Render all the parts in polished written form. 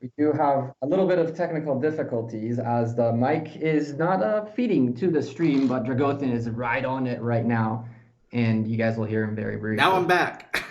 We do have a little bit of technical difficulties as the mic is not feeding to the stream, but Dragothan is right on it right now, and you guys will hear him very Now briefly. I'm back.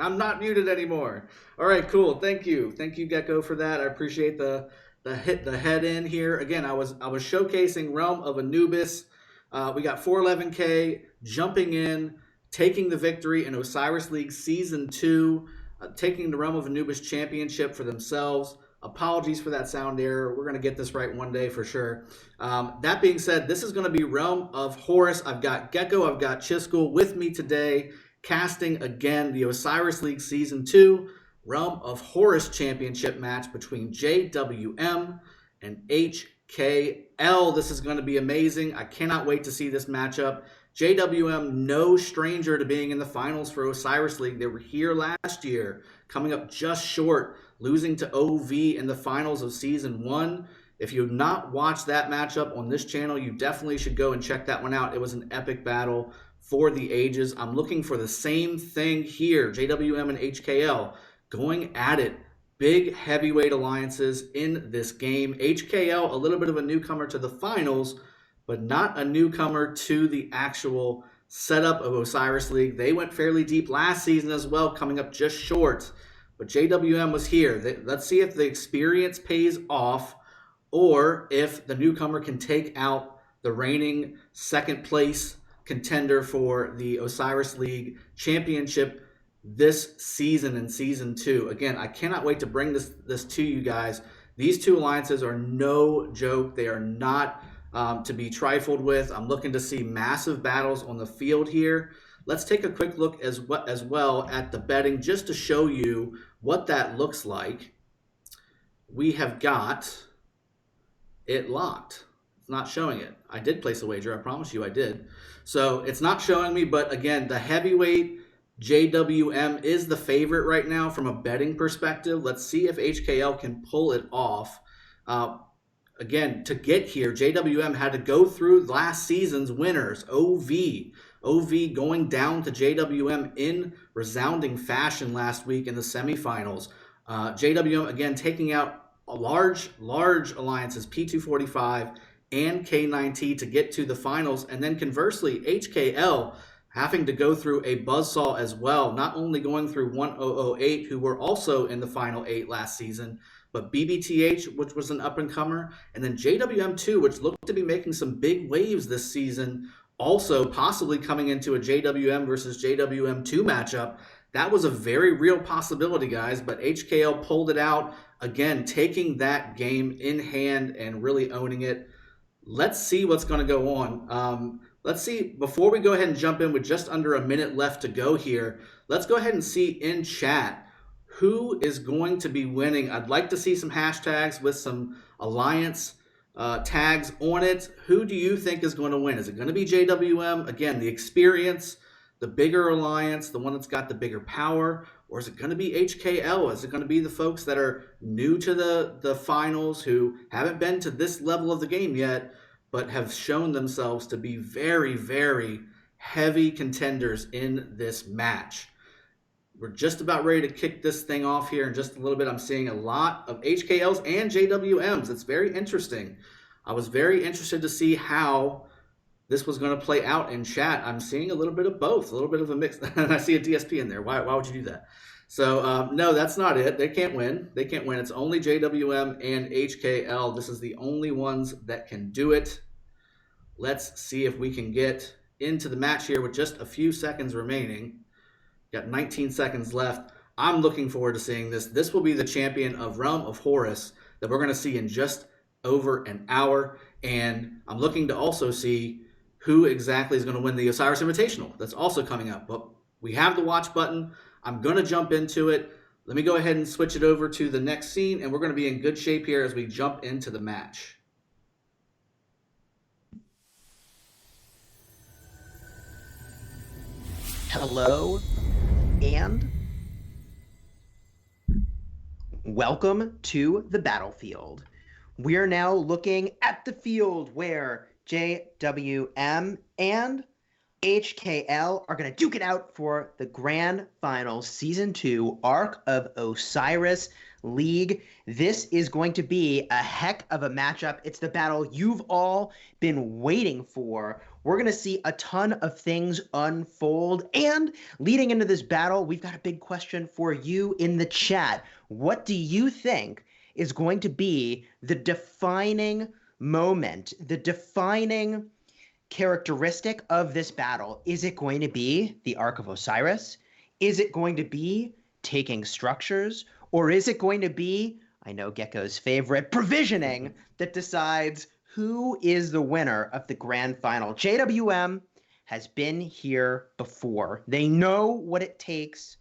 I'm not muted anymore. All right, cool. Thank you, Gecko, for that. I appreciate the head in here. Again, I was showcasing Realm of Anubis. We got 411K jumping in, taking the victory in Osiris League Season 2, taking the Realm of Anubis Championship for themselves. Apologies for that sound error. We're going to get this right one day for sure. That being said, this is going to be Realm of Horus. I've got Gecko, I've got Chiskel with me today, casting again the Osiris League Season 2 Realm of Horus Championship match between JWM and HKL. This is going to be amazing. I cannot wait to see this matchup. JWM, no stranger to being in the finals for Osiris League. They were here last year, coming up just short, losing to OV in the finals of Season 1. If you have not watched that matchup on this channel, you definitely should go and check that one out. It was an epic battle for the ages. I'm looking for the same thing here. JWM and HKL going at it. Big heavyweight alliances in this game. HKL, a little bit of a newcomer to the finals, but not a newcomer to the actual setup of Osiris League. They went fairly deep last season as well, coming up just short. But JWM was here. Let's see if the experience pays off or if the newcomer can take out the reigning second place contender for the Osiris League Championship this season in Season 2. Again, I cannot wait to bring this to you guys. These two alliances are no joke. They are not to be trifled with. I'm looking to see massive battles on the field here. Let's take a quick look as well at the betting just to show you what that looks like. We have got it locked. It's not showing it. I did place a wager. I promise you I did. So it's not showing me, but again, the heavyweight JWM is the favorite right now from a betting perspective. Let's see if HKL can pull it off. Again, to get here, JWM had to go through last season's winners, OV. OV going down to JWM in resounding fashion last week in the semifinals. JWM, again, taking out large alliances, P245 and K9T to get to the finals. And then conversely, HKL having to go through a buzzsaw as well, not only going through 1008, who were also in the final 8 last season, but BBTH, which was an up-and-comer, and then JWM2, which looked to be making some big waves this season, also possibly coming into a JWM versus JWM2 matchup. That was a very real possibility, guys, but HKL pulled it out, again, taking that game in hand and really owning it. Let's see what's going to go on. Let's see, before we go ahead and jump in with just under a minute left to go here, let's go ahead and see in chat who is going to be winning. I'd like to see some hashtags with some alliance tags on it. Who do you think is going to win? Is it going to be JWM? Again, the experience, the bigger alliance, the one that's got the bigger power, or is it going to be HKL? Is it going to be the folks that are new to the finals who haven't been to this level of the game yet, but have shown themselves to be very, very heavy contenders in this match? We're just about ready to kick this thing off here in just a little bit. I'm seeing a lot of HKLs and JWMs. It's very interesting. I was very interested to see how this was going to play out in chat. I'm seeing a little bit of both, a little bit of a mix. And I see a DSP in there. Why would you do that? So, no, that's not it. They can't win. They can't win. It's only JWM and HKL. This is the only ones that can do it. Let's see if we can get into the match here with just a few seconds remaining. Got 19 seconds left. I'm looking forward to seeing this. This will be the champion of Realm of Horus that we're going to see in just over an hour. And I'm looking to also see who exactly is going to win the Osiris Invitational. That's also coming up. But we have the watch button. I'm going to jump into it. Let me go ahead and switch it over to the next scene, and we're going to be in good shape here as we jump into the match. Hello and welcome to the battlefield. We are now looking at the field where JWM and HKL are going to duke it out for the Grand Final Season 2 Arc of Osiris league. This is going to be a heck of a matchup. It's the battle you've all been waiting for. We're going to see a ton of things unfold. And leading into this battle, we've got a big question for you in the chat. What do you think is going to be the defining moment, the defining characteristic of this battle? Is it going to be the Ark of Osiris? Is it going to be taking structures? Or is it going to be, I know Gecko's favorite, provisioning that decides who is the winner of the grand final? JWM has been here before. They know what it takes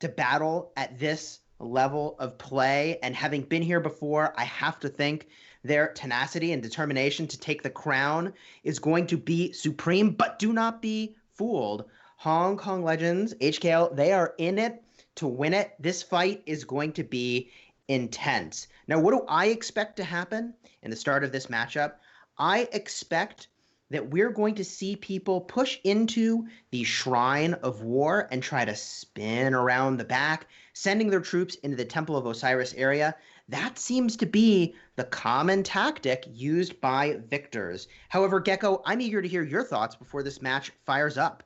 to battle at this level of play. And having been here before, I have to think their tenacity and determination to take the crown is going to be supreme. But do not be fooled. Hong Kong Legends, HKL, they are in it to win it. This fight is going to be intense. Now, what do I expect to happen in the start of this matchup? I expect that we're going to see people push into the Shrine of War and try to spin around the back, sending their troops into the Temple of Osiris area. That seems to be the common tactic used by victors. However, Gecko, I'm eager to hear your thoughts before this match fires up.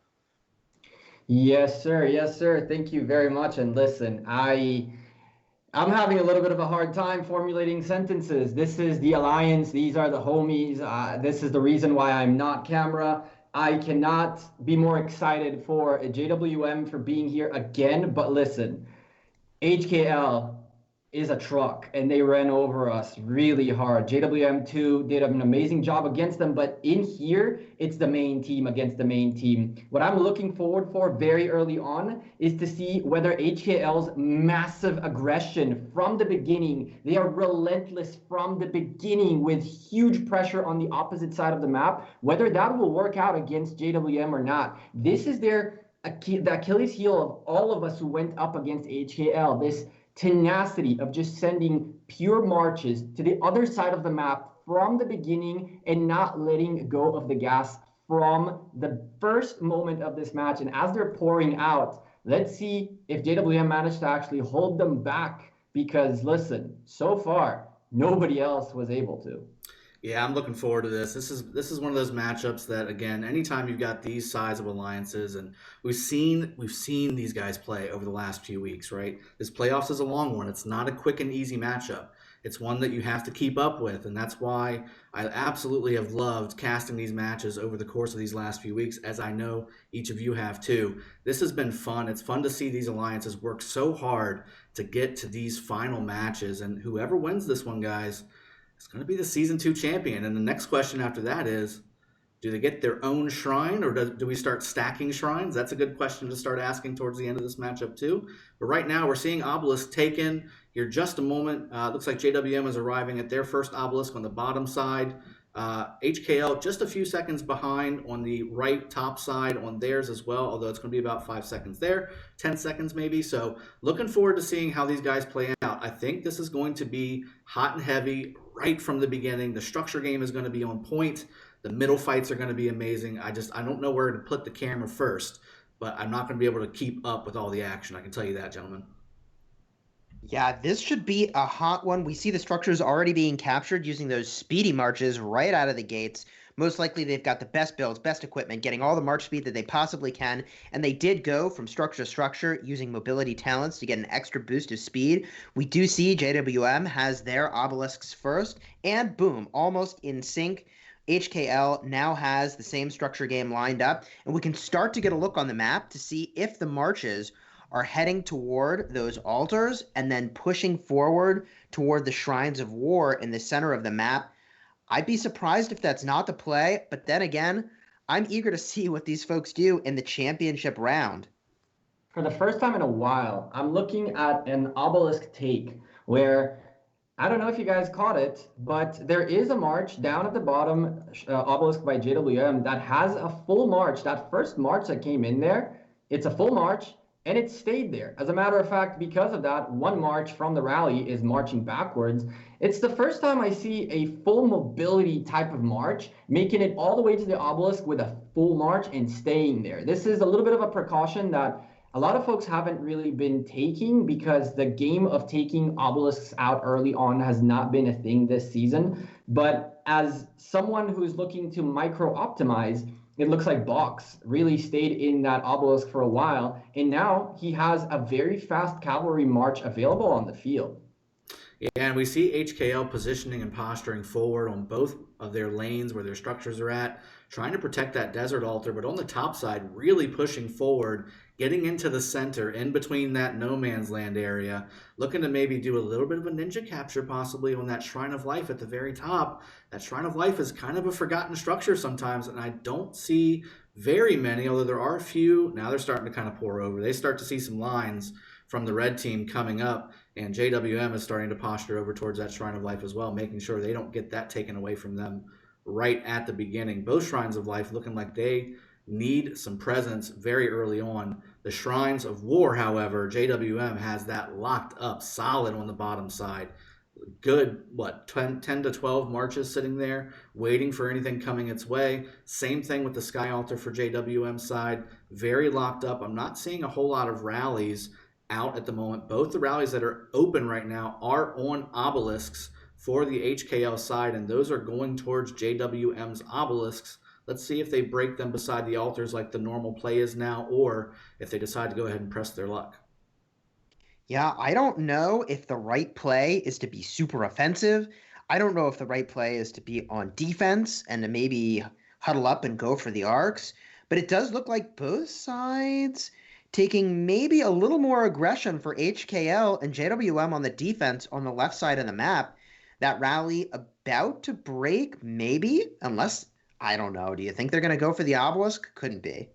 Yes, sir. Yes, sir. Thank you very much. And listen, I'm having a little bit of a hard time formulating sentences. This is the alliance. These are the homies. This is the reason why I'm not camera. I cannot be more excited for JWM for being here again. But listen, HKL is a truck, and they ran over us really hard. JWM2 did an amazing job against them, but in here, it's the main team against the main team. What I'm looking forward for very early on is to see whether HKL's massive aggression from the beginning, they are relentless from the beginning with huge pressure on the opposite side of the map, whether that will work out against JWM or not. This is the Achilles heel of all of us who went up against HKL. This tenacity of just sending pure marches to the other side of the map from the beginning and not letting go of the gas from the first moment of this match. And as they're pouring out, let's see if JWM managed to actually hold them back, because listen, so far nobody else was able to. Yeah, I'm looking forward to this. This is one of those matchups that, again, anytime you've got these size of alliances, and we've seen these guys play over the last few weeks, right? This playoffs is a long one. It's not a quick and easy matchup. It's one that you have to keep up with, and that's why I absolutely have loved casting these matches over the course of these last few weeks, as I know each of you have too. This has been fun. It's fun to see these alliances work so hard to get to these final matches, and whoever wins this one, guys, it's going to be the Season 2 champion. And the next question after that is, do they get their own shrine, or do we start stacking shrines? That's a good question to start asking towards the end of this matchup too. But right now we're seeing obelisk taken here just a moment. Looks like JWM is arriving at their first obelisk on the bottom side. HKL just a few seconds behind on the right top side on theirs as well, although it's going to be about 5 seconds there, 10 seconds maybe. So looking forward to seeing how these guys play out. I think this is going to be hot and heavy right from the beginning. The structure game is going to be on point. The middle fights are going to be amazing. I don't know where to put the camera first, but I'm not going to be able to keep up with all the action. I can tell you that, gentlemen. Yeah, this should be a hot one. We see the structures already being captured using those speedy marches right out of the gates. Most likely they've got the best builds, best equipment, getting all the march speed that they possibly can. And they did go from structure to structure using mobility talents to get an extra boost of speed. We do see JWM has their obelisks first, and boom, almost in sync. HKL now has the same structure game lined up, and we can start to get a look on the map to see if the marches are heading toward those altars and then pushing forward toward the Shrines of War in the center of the map. I'd be surprised if that's not the play, but then again, I'm eager to see what these folks do in the championship round. For the first time in a while, I'm looking at an obelisk take where, I don't know if you guys caught it, but there is a march down at the bottom, obelisk by JWM, that has a full march. That first march that came in there, it's a full march, and it stayed there. As a matter of fact, because of that, one march from the rally is marching backwards. It's the first time I see a full mobility type of march, making it all the way to the obelisk with a full march and staying there. This is a little bit of a precaution that a lot of folks haven't really been taking because the game of taking obelisks out early on has not been a thing this season. But as someone who's looking to micro optimize, it looks like Box really stayed in that obelisk for a while, and now he has a very fast cavalry march available on the field. Yeah, and we see HKL positioning and posturing forward on both of their lanes where their structures are at, trying to protect that desert altar, but on the top side, really pushing forward, getting into the center, in between that no man's land area, looking to maybe do a little bit of a ninja capture possibly on that Shrine of Life at the very top. That Shrine of Life is kind of a forgotten structure sometimes, and I don't see very many, although there are a few. Now they're starting to kind of pour over. They start to see some lines from the red team coming up, and JWM is starting to posture over towards that Shrine of Life as well, making sure they don't get that taken away from them right at the beginning. Both Shrines of Life looking like they need some presence very early on. The Shrines of War, however, JWM has that locked up solid on the bottom side. Good, 10 to 12 marches sitting there, waiting for anything coming its way. Same thing with the Sky Altar for JWM side. Very locked up. I'm not seeing a whole lot of rallies out at the moment. Both the rallies that are open right now are on obelisks for the HKL side, and those are going towards JWM's obelisks. Let's see if they break them beside the altars like the normal play is now, or if they decide to go ahead and press their luck. Yeah, I don't know if the right play is to be super offensive. I don't know if the right play is to be on defense and to maybe huddle up and go for the arcs. But it does look like both sides taking maybe a little more aggression for HKL and JWM on the defense on the left side of the map. That rally about to break, maybe, unless, I don't know. Do you think they're going to go for the obelisk? Couldn't be.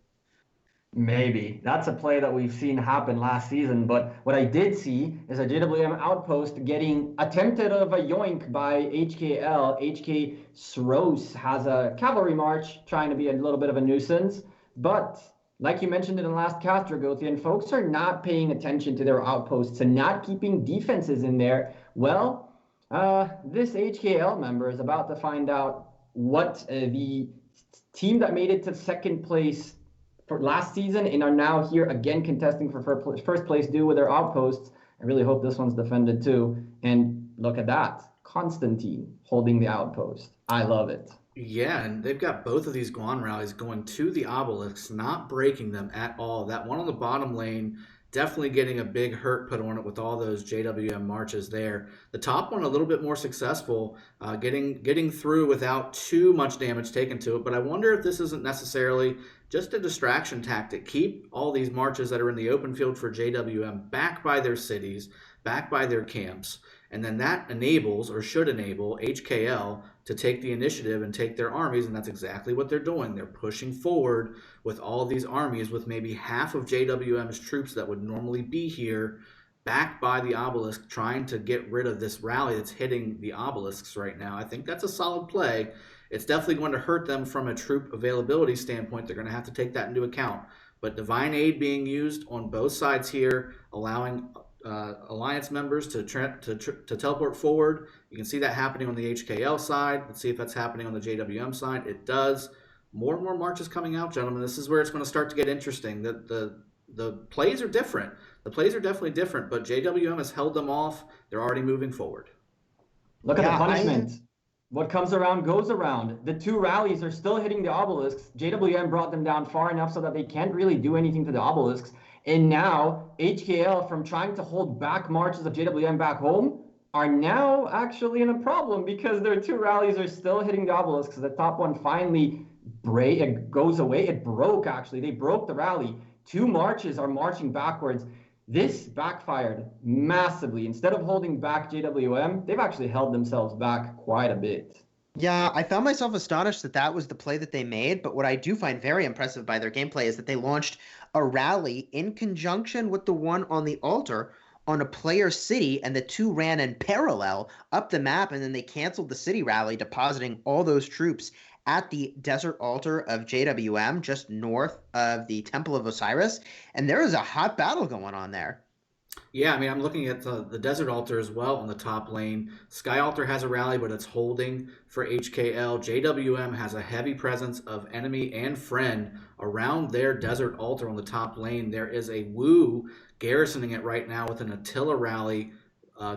Maybe. That's a play that we've seen happen last season, but what I did see is a JWM outpost getting attempted of a yoink by HKL. HK Sros has a cavalry march trying to be a little bit of a nuisance, but like you mentioned in the last cast, Dragothian, folks are not paying attention to their outposts and not keeping defenses in there. Well, this HKL member is about to find out what the team that made it to second place for last season and are now here again contesting for first place do with their outposts. I really hope this one's defended too. And look at that. Constantine holding the outpost. I love it. Yeah, and they've got both of these Guan rallies going to the obelisks, not breaking them at all. That one on the bottom lane definitely getting a big hurt put on it with all those JWM marches there. The top one a little bit more successful, getting through without too much damage taken to it. But I wonder if this isn't necessarily just a distraction tactic. Keep all these marches that are in the open field for JWM back by their cities, back by their camps. And then that enables, or should enable, HKL to take the initiative and take their armies, and that's exactly what they're doing. They're pushing forward with all these armies, with maybe half of JWM's troops that would normally be here back by the obelisk, trying to get rid of this rally that's hitting the obelisks right now. I think that's a solid play. It's definitely going to hurt them from a troop availability standpoint. They're going to have to take that into account. But Divine Aid being used on both sides here, allowing Alliance members to teleport forward. You can see that happening on the HKL side. Let's see if that's happening on the JWM side. It does. More and more marches coming out, gentlemen. This is where it's going to start to get interesting. The plays are different. The plays are definitely different, but JWM has held them off. They're already moving forward. Look at the punishment. What comes around goes around. The two rallies are still hitting the obelisks. JWM brought them down far enough so that they can't really do anything to the obelisks. And now HKL, from trying to hold back marches of JWM back home, are now actually in a problem because their two rallies are still hitting the obelisks. The top one finally goes away. It broke, actually. They broke the rally. Two marches are marching backwards. This backfired massively. Instead of holding back JWM, they've actually held themselves back quite a bit. Yeah, I found myself astonished that that was the play that they made, but what I do find very impressive by their gameplay is that they launched a rally in conjunction with the one on the altar on a player city, and the two ran in parallel up the map, and then they canceled the city rally, depositing all those troops at the desert altar of JWM, just north of the Temple of Osiris, and there is a hot battle going on there. Yeah, I mean, I'm looking at the Desert Altar as well on the top lane. Sky Altar has a rally, but it's holding for HKL. JWM has a heavy presence of enemy and friend around their Desert Altar on the top lane. There is a Wu garrisoning it right now with an Attila rally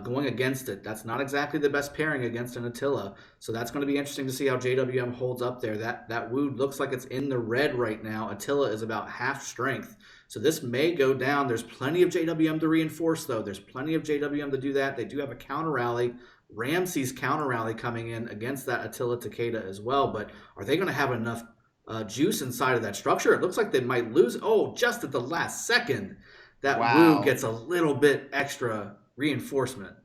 going against it. That's not exactly the best pairing against an Attila. So that's going to be interesting to see how JWM holds up there. That Wu looks like it's in the red right now. Attila is about half strength. So this may go down. There's plenty of JWM to reinforce, though. There's plenty of JWM to do that. They do have a counter rally. Ramsey's counter rally coming in against that Attila Takeda as well. But are they going to have enough juice inside of that structure? It looks like they might lose. Oh, just at the last second, that Wu gets a little bit extra reinforcement.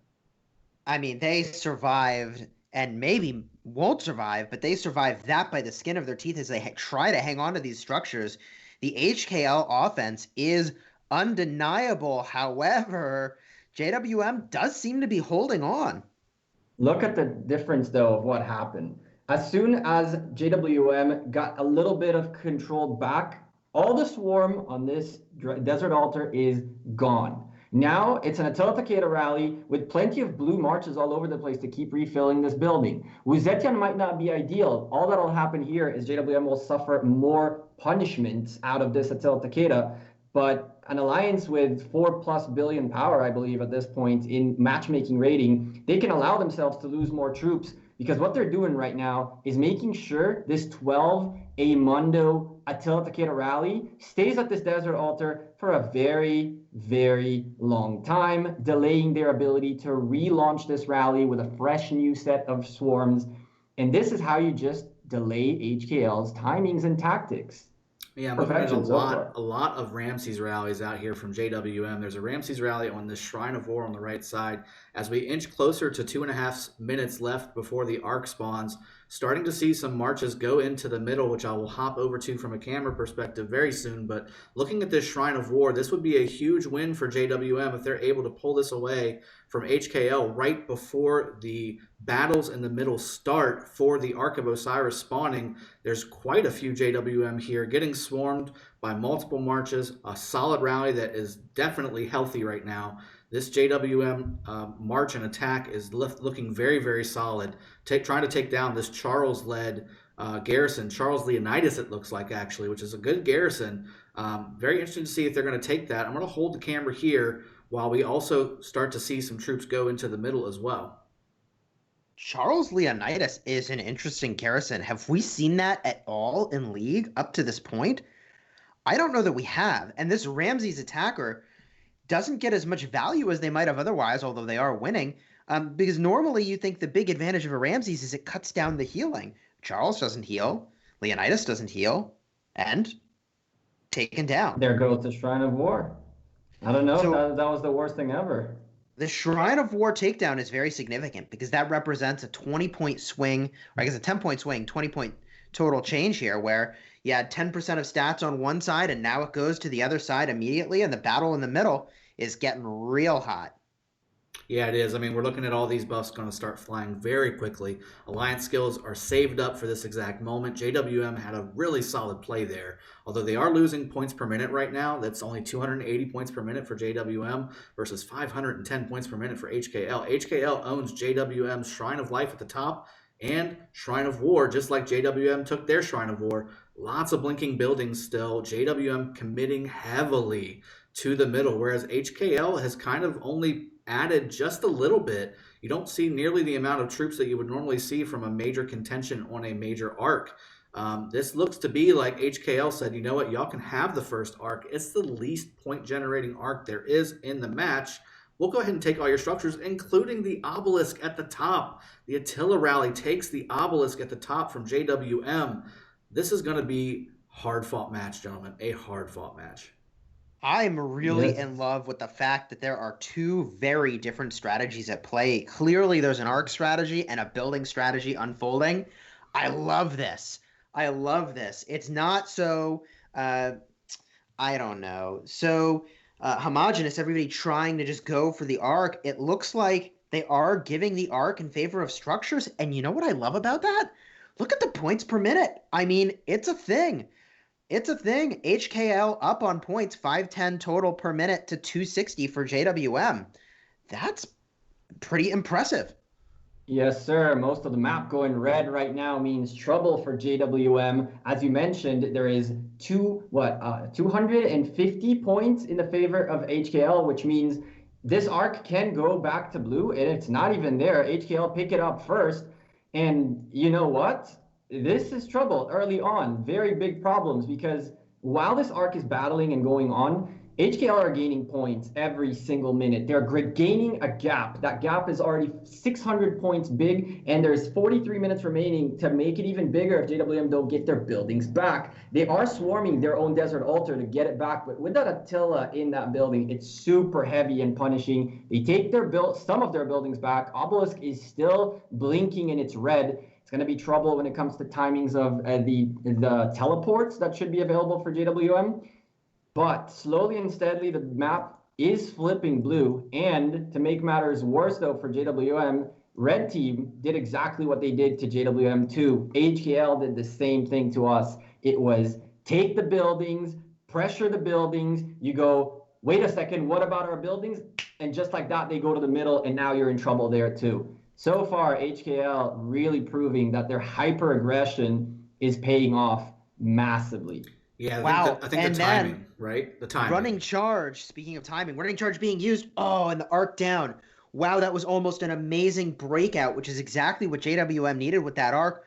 I mean, they survived and maybe won't survive, but they survived that by the skin of their teeth as they try to hang on to these structures. The HKL offense is undeniable. However, JWM does seem to be holding on. Look at the difference, though, of what happened. As soon as JWM got a little bit of control back, all the swarm on this Desert Altar is gone. Now it's an Attila Takeda rally with plenty of blue marches all over the place to keep refilling this building. Wuzetian might not be ideal. All that'll happen here is JWM will suffer more punishments out of this Attila Takeda, but an alliance with 4+ billion power, I believe, at this point in matchmaking rating, they can allow themselves to lose more troops because what they're doing right now is making sure this 12 A Mundo Attila Takeda rally stays at this Desert Altar for a very, very long time, delaying their ability to relaunch this rally with a fresh new set of swarms. And this is how you just delay HKL's timings and tactics. Yeah, I'm looking at a lot of Ramses rallies out here from JWM. There's a Ramses rally on this Shrine of War on the right side. As we inch closer to 2.5 minutes left before the arc spawns, starting to see some marches go into the middle, which I will hop over to from a camera perspective very soon. But looking at this Shrine of War, this would be a huge win for JWM if they're able to pull this away from HKL right before the battles in the middle start for the Ark of Osiris spawning. There's quite a few JWM here getting swarmed by multiple marches, a solid rally that is definitely healthy right now. This JWM march and attack is looking very, very solid. Trying to take down this Charles-led garrison, Charles Leonidas it looks like actually, which is a good garrison. Very interesting to see if they're going to take that. I'm going to hold the camera here while we also start to see some troops go into the middle as well. Charles Leonidas is an interesting garrison. Have we seen that at all in League up to this point? I don't know that we have. And this Ramses attacker doesn't get as much value as they might have otherwise, although they are winning, because normally you think the big advantage of a Ramses is it cuts down the healing. Charles doesn't heal. Leonidas doesn't heal. And taken down. There goes the Shrine of War. I don't know if that was the worst thing ever. The Shrine of War takedown is very significant because that represents a 20-point swing, or I guess a 10-point swing, 20-point total change here, where you had 10% of stats on one side and now it goes to the other side immediately, and the battle in the middle is getting real hot. Yeah, it is. I mean, we're looking at all these buffs going to start flying very quickly. Alliance skills are saved up for this exact moment. JWM had a really solid play there. Although they are losing points per minute right now, that's only 280 points per minute for JWM versus 510 points per minute for HKL. HKL owns JWM's Shrine of Life at the top and Shrine of War, just like JWM took their Shrine of War. Lots of blinking buildings still. JWM committing heavily to the middle, whereas HKL has kind of only added just a little bit. You don't see nearly the amount of troops that you would normally see from a major contention on a major arc. This looks to be like HKL said, you know what, y'all can have the first arc. It's the least point generating arc there is in the match. We'll go ahead and take all your structures, including the obelisk at the top. The Attila rally takes the obelisk at the top from JWM. This is going to be hard-fought match, gentlemen, a hard-fought match. I'm really in love with the fact that there are two very different strategies at play. Clearly, there's an arc strategy and a building strategy unfolding. I love this. I love this. It's not so, I don't know, so homogenous, everybody trying to just go for the arc. It looks like they are giving the arc in favor of structures. And you know what I love about that? Look at the points per minute. I mean, it's a thing. It's a thing. HKL up on points, 510 total per minute to 260 for JWM. That's pretty impressive. Yes, sir. Most of the map going red right now means trouble for JWM. As you mentioned, there is 250 points in the favor of HKL, which means this arc can go back to blue, and it's not even there. HKL pick it up first, and you know what? This is trouble early on. Very big problems because while this arc is battling and going on, HKL are gaining points every single minute. They're gaining a gap. That gap is already 600 points big, and there's 43 minutes remaining to make it even bigger if JWM don't get their buildings back. They are swarming their own desert altar to get it back, but with that Attila in that building, it's super heavy and punishing. They take some of their buildings back. Obelisk is still blinking and it's red. It's going to be trouble when it comes to timings of the teleports that should be available for JWM. But slowly and steadily, the map is flipping blue. And to make matters worse, though, for JWM, Red Team did exactly what they did to JWM too. HKL did the same thing to us. It was take the buildings, pressure the buildings. You go, wait a second, what about our buildings? And just like that, they go to the middle, and now you're in trouble there too. So far, HKL really proving that their hyper aggression is paying off massively. Yeah, Wow. I think And the then timing, right? The timing. running charge, speaking of timing, running charge being used. Oh, and the arc down. Wow, that was almost an amazing breakout, which is exactly what JWM needed with that arc.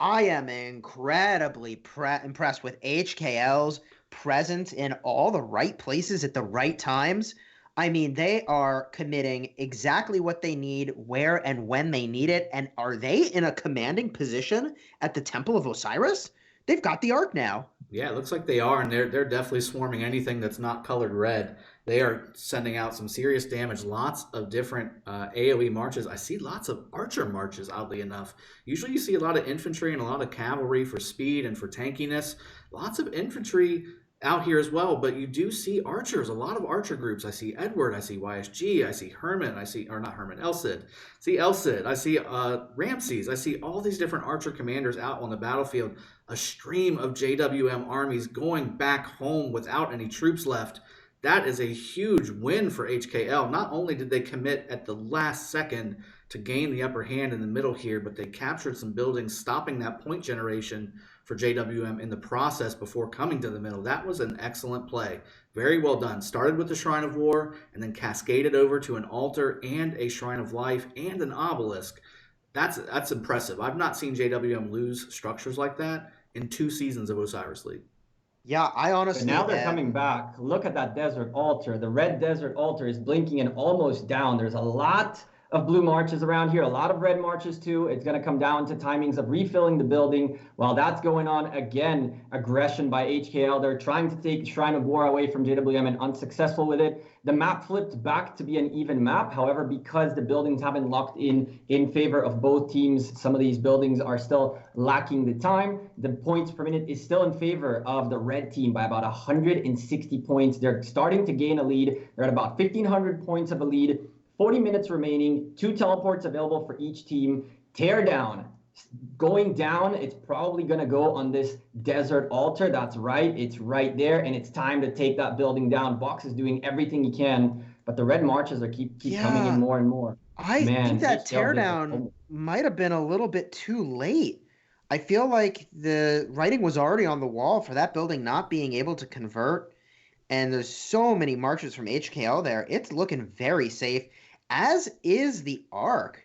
I am incredibly impressed with HKL's presence in all the right places at the right times. I mean, they are committing exactly what they need, where and when they need it. And are they in a commanding position at the Temple of Osiris? They've got the arc now. Yeah, it looks like they are, and they're definitely swarming anything that's not colored red. They are sending out some serious damage. Lots of different AoE marches. I see lots of archer marches, oddly enough. Usually you see a lot of infantry and a lot of cavalry for speed and for tankiness. Lots of infantry out here as well, but you do see archers, a lot of archer groups. I see Edward, I see YSG, I see Herman, or not Herman, Elcid. I see Elcid, I see Ramses, I see all these different archer commanders out on the battlefield. A stream of JWM armies going back home without any troops left. That is a huge win for HKL. Not only did they commit at the last second to gain the upper hand in the middle here, but they captured some buildings, stopping that point generation for JWM in the process before coming to the middle. That was an excellent play. Very well done. Started with the Shrine of War and then cascaded over to an altar and a Shrine of Life and an obelisk. That's impressive. I've not seen JWM lose structures like that in 2 seasons of Osiris League. Yeah, I honestly. But now they're coming back. Look at that desert altar. The red desert altar is blinking and almost down. There's a lot of blue marches around here, a lot of red marches too. It's going to come down to timings of refilling the building. While that's going on, again, aggression by HKL. They're trying to take Shrine of War away from JWM and unsuccessful with it. The map flipped back to be an even map. However, because the buildings haven't locked in favor of both teams, some of these buildings are still lacking the time. The points per minute is still in favor of the red team by about 160 points. They're starting to gain a lead. They're at about 1,500 points of a lead. 40 minutes remaining, 2 teleports available for each team. Tear down. Going down, it's probably going to go on this desert altar. That's right. It's right there, and it's time to take that building down. Box is doing everything he can, but the red marches are keep coming in more and more. I think that teardown might have been a little bit too late. I feel like the writing was already on the wall for that building not being able to convert, and there's so many marches from HKL there. It's looking very safe, as is the arc.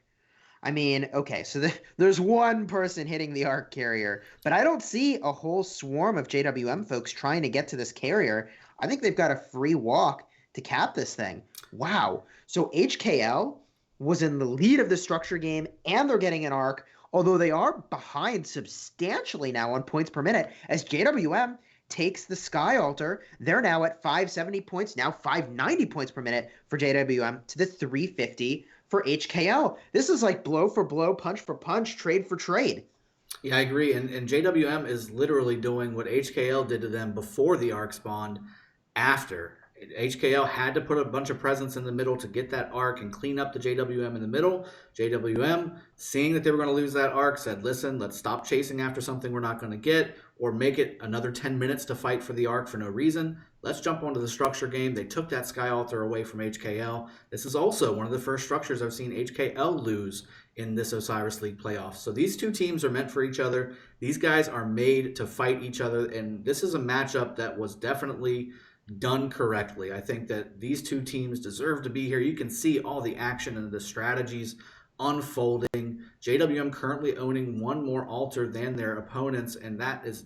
I mean, okay, so there's one person hitting the arc carrier, but I don't see a whole swarm of JWM folks trying to get to this carrier. I think they've got a free walk to cap this thing. Wow. So HKL was in the lead of the structure game, and they're getting an arc, although they are behind substantially now on points per minute, as JWM takes the Sky Altar. They're now at 570 points, now 590 points per minute for JWM to the 350 for HKL. This is like blow for blow, punch for punch, trade for trade. Yeah, I agree. And JWM is literally doing what HKL did to them before the arc spawned, after. HKL had to put a bunch of presence in the middle to get that arc and clean up the JWM in the middle. JWM, seeing that they were going to lose that arc, said, listen, let's stop chasing after something we're not going to get, or make it another 10 minutes to fight for the arc for no reason. Let's jump onto the structure game. They took that Sky Altar away from HKL. This is also one of the first structures I've seen HKL lose in this Osiris League playoffs. So these two teams are meant for each other. These guys are made to fight each other, and this is a matchup that was definitely done correctly. I think that these two teams deserve to be here. You can see all the action and the strategies unfolding. JWM currently owning one more altar than their opponents, and that is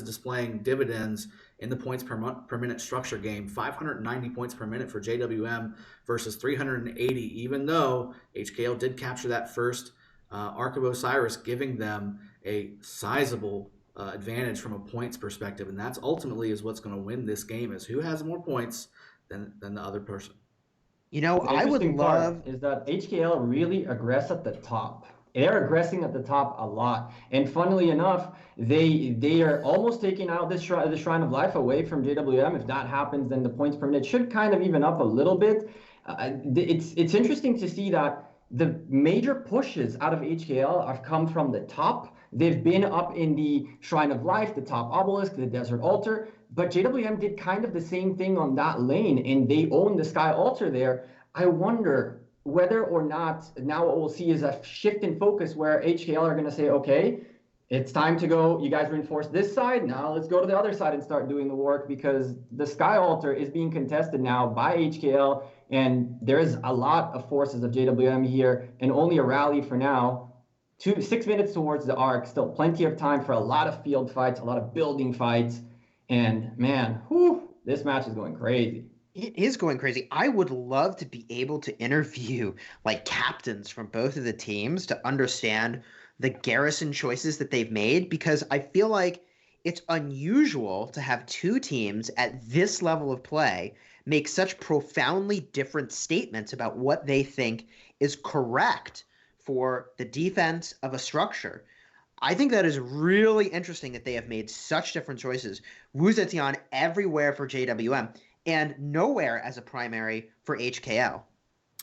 displaying dividends in the points per minute structure game. 590 points per minute for JWM versus 380, even though HKL did capture that first Ark of Osiris, giving them a sizable advantage from a points perspective, and that's ultimately is what's going to win this game, is who has more points than the other person. You know, The I would interesting love part is that HKL really aggress at the top. They're aggressing at the top a lot, and funnily enough, they are almost taking out the Shrine of Life away from JWM. If that happens, then the points per minute should kind of even up a little bit. It's interesting to see that the major pushes out of HKL have come from the top. They've been up in the Shrine of Life, the top obelisk, the Desert Altar, but JWM did kind of the same thing on that lane, and they own the Sky Altar there. I wonder whether or not now what we'll see is a shift in focus where HKL are going to say, okay, it's time to go. You guys reinforce this side. Now let's go to the other side and start doing the work, because the Sky Altar is being contested now by HKL, and there is a lot of forces of JWM here, and only a rally for now. 6 minutes towards the arc, still plenty of time for a lot of field fights, a lot of building fights, and man, this match is going crazy. It is going crazy. I would love to be able to interview like captains from both of the teams to understand the garrison choices that they've made, because I feel like it's unusual to have two teams at this level of play make such profoundly different statements about what they think is correct for the defense of a structure. I think that is really interesting that they have made such different choices. Wu Zetian everywhere for JWM and nowhere as a primary for HKL.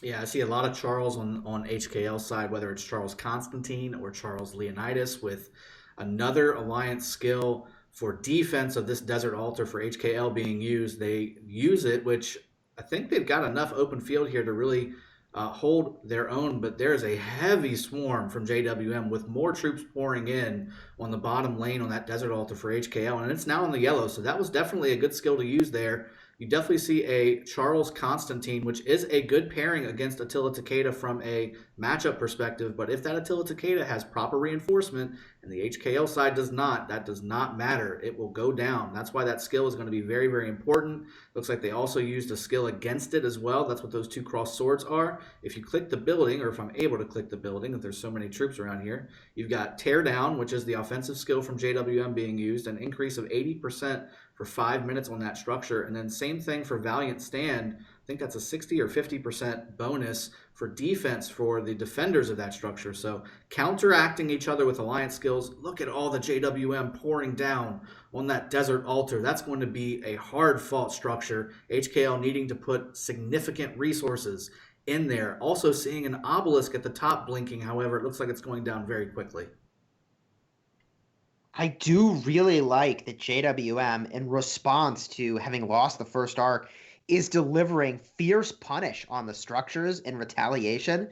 Yeah, I see a lot of Charles on HKL side, whether it's Charles Constantine or Charles Leonidas, with another alliance skill for defense of this Desert Altar for HKL being used. They use it, which I think they've got enough open field here to really hold their own, but there's a heavy swarm from JWM with more troops pouring in on the bottom lane on that Desert Altar for HKL, and it's now in the yellow, so that was definitely a good skill to use there. You definitely see a Charles Constantine, which is a good pairing against Attila Takeda from a matchup perspective, but if that Attila Takeda has proper reinforcement and the HKL side does not, that does not matter. It will go down. That's why that skill is going to be very, very important. Looks like they also used a skill against it as well. That's what those two crossed swords are. If you click the building, or if I'm able to click the building, if there's so many troops around here, you've got Tear Down, which is the offensive skill from JWM being used, an increase of 80% for 5 minutes on that structure. And then same thing for Valiant Stand. I think that's a 60 or 50% bonus for defense for the defenders of that structure. So counteracting each other with alliance skills. Look at all the JWM pouring down on that Desert Altar. That's going to be a hard-fought structure. HKL needing to put significant resources in there. Also seeing an obelisk at the top blinking. However, it looks like it's going down very quickly. I do really like that JWM, in response to having lost the first arc, is delivering fierce punish on the structures in retaliation.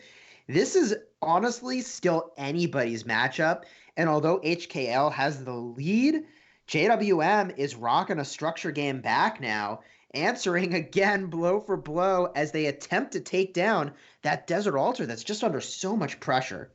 This is honestly still anybody's matchup, and although HKL has the lead, JWM is rocking a structure game back now, answering again blow for blow as they attempt to take down that Desert Altar that's just under so much pressure.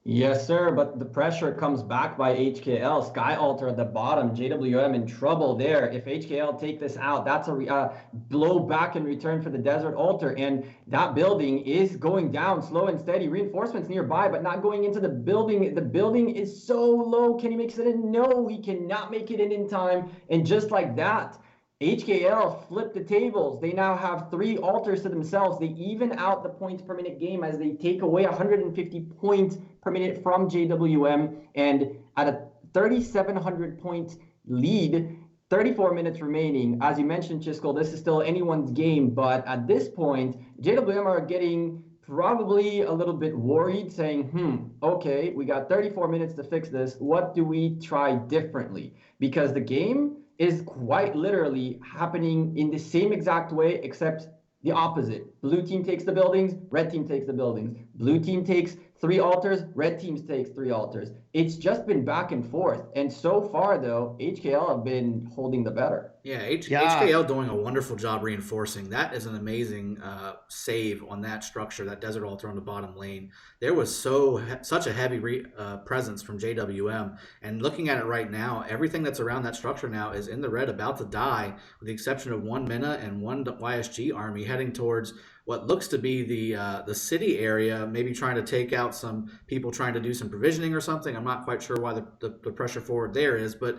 Yes, sir, but the pressure comes back by HKL. Sky Altar at the bottom, JWM in trouble there. If HKL take this out, that's a blow back in return for the Desert Altar, and that building is going down slow and steady. Reinforcements nearby, but not going into the building. The building is so low. Can he make it in? No, he cannot make it in time, and just like that, HKL flipped the tables. They now have 3 altars to themselves. They even out the points per minute game as they take away 150 points per minute from JWM. And at a 3,700 point lead, 34 minutes remaining. As you mentioned, Chisco, this is still anyone's game, but at this point, JWM are getting probably a little bit worried, saying, okay, we got 34 minutes to fix this. What do we try differently? Because the game is quite literally happening in the same exact way, except the opposite. Blue team takes the buildings, red team takes the buildings. Blue team takes 3 altars, red team takes 3 altars. It's just been back and forth. And so far, though, HKL have been holding the better. Yeah, HKL doing a wonderful job reinforcing. That is an amazing save on that structure, that desert altar on the bottom lane. There was such a heavy presence from JWM. And looking at it right now, everything that's around that structure now is in the red, about to die, with the exception of 1 Mina and 1 YSG army heading towards what looks to be the city area, maybe trying to take out some people trying to do some provisioning or something. I'm not quite sure why the pressure forward there is, but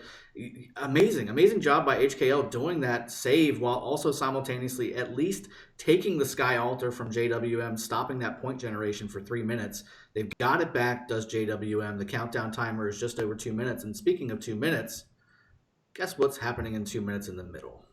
amazing job by HKL doing that save while also simultaneously at least taking the Sky Altar from JWM, stopping that point generation for 3 minutes. They've got it back, does JWM. The countdown timer is just over 2 minutes. And speaking of 2 minutes, guess what's happening in 2 minutes in the middle?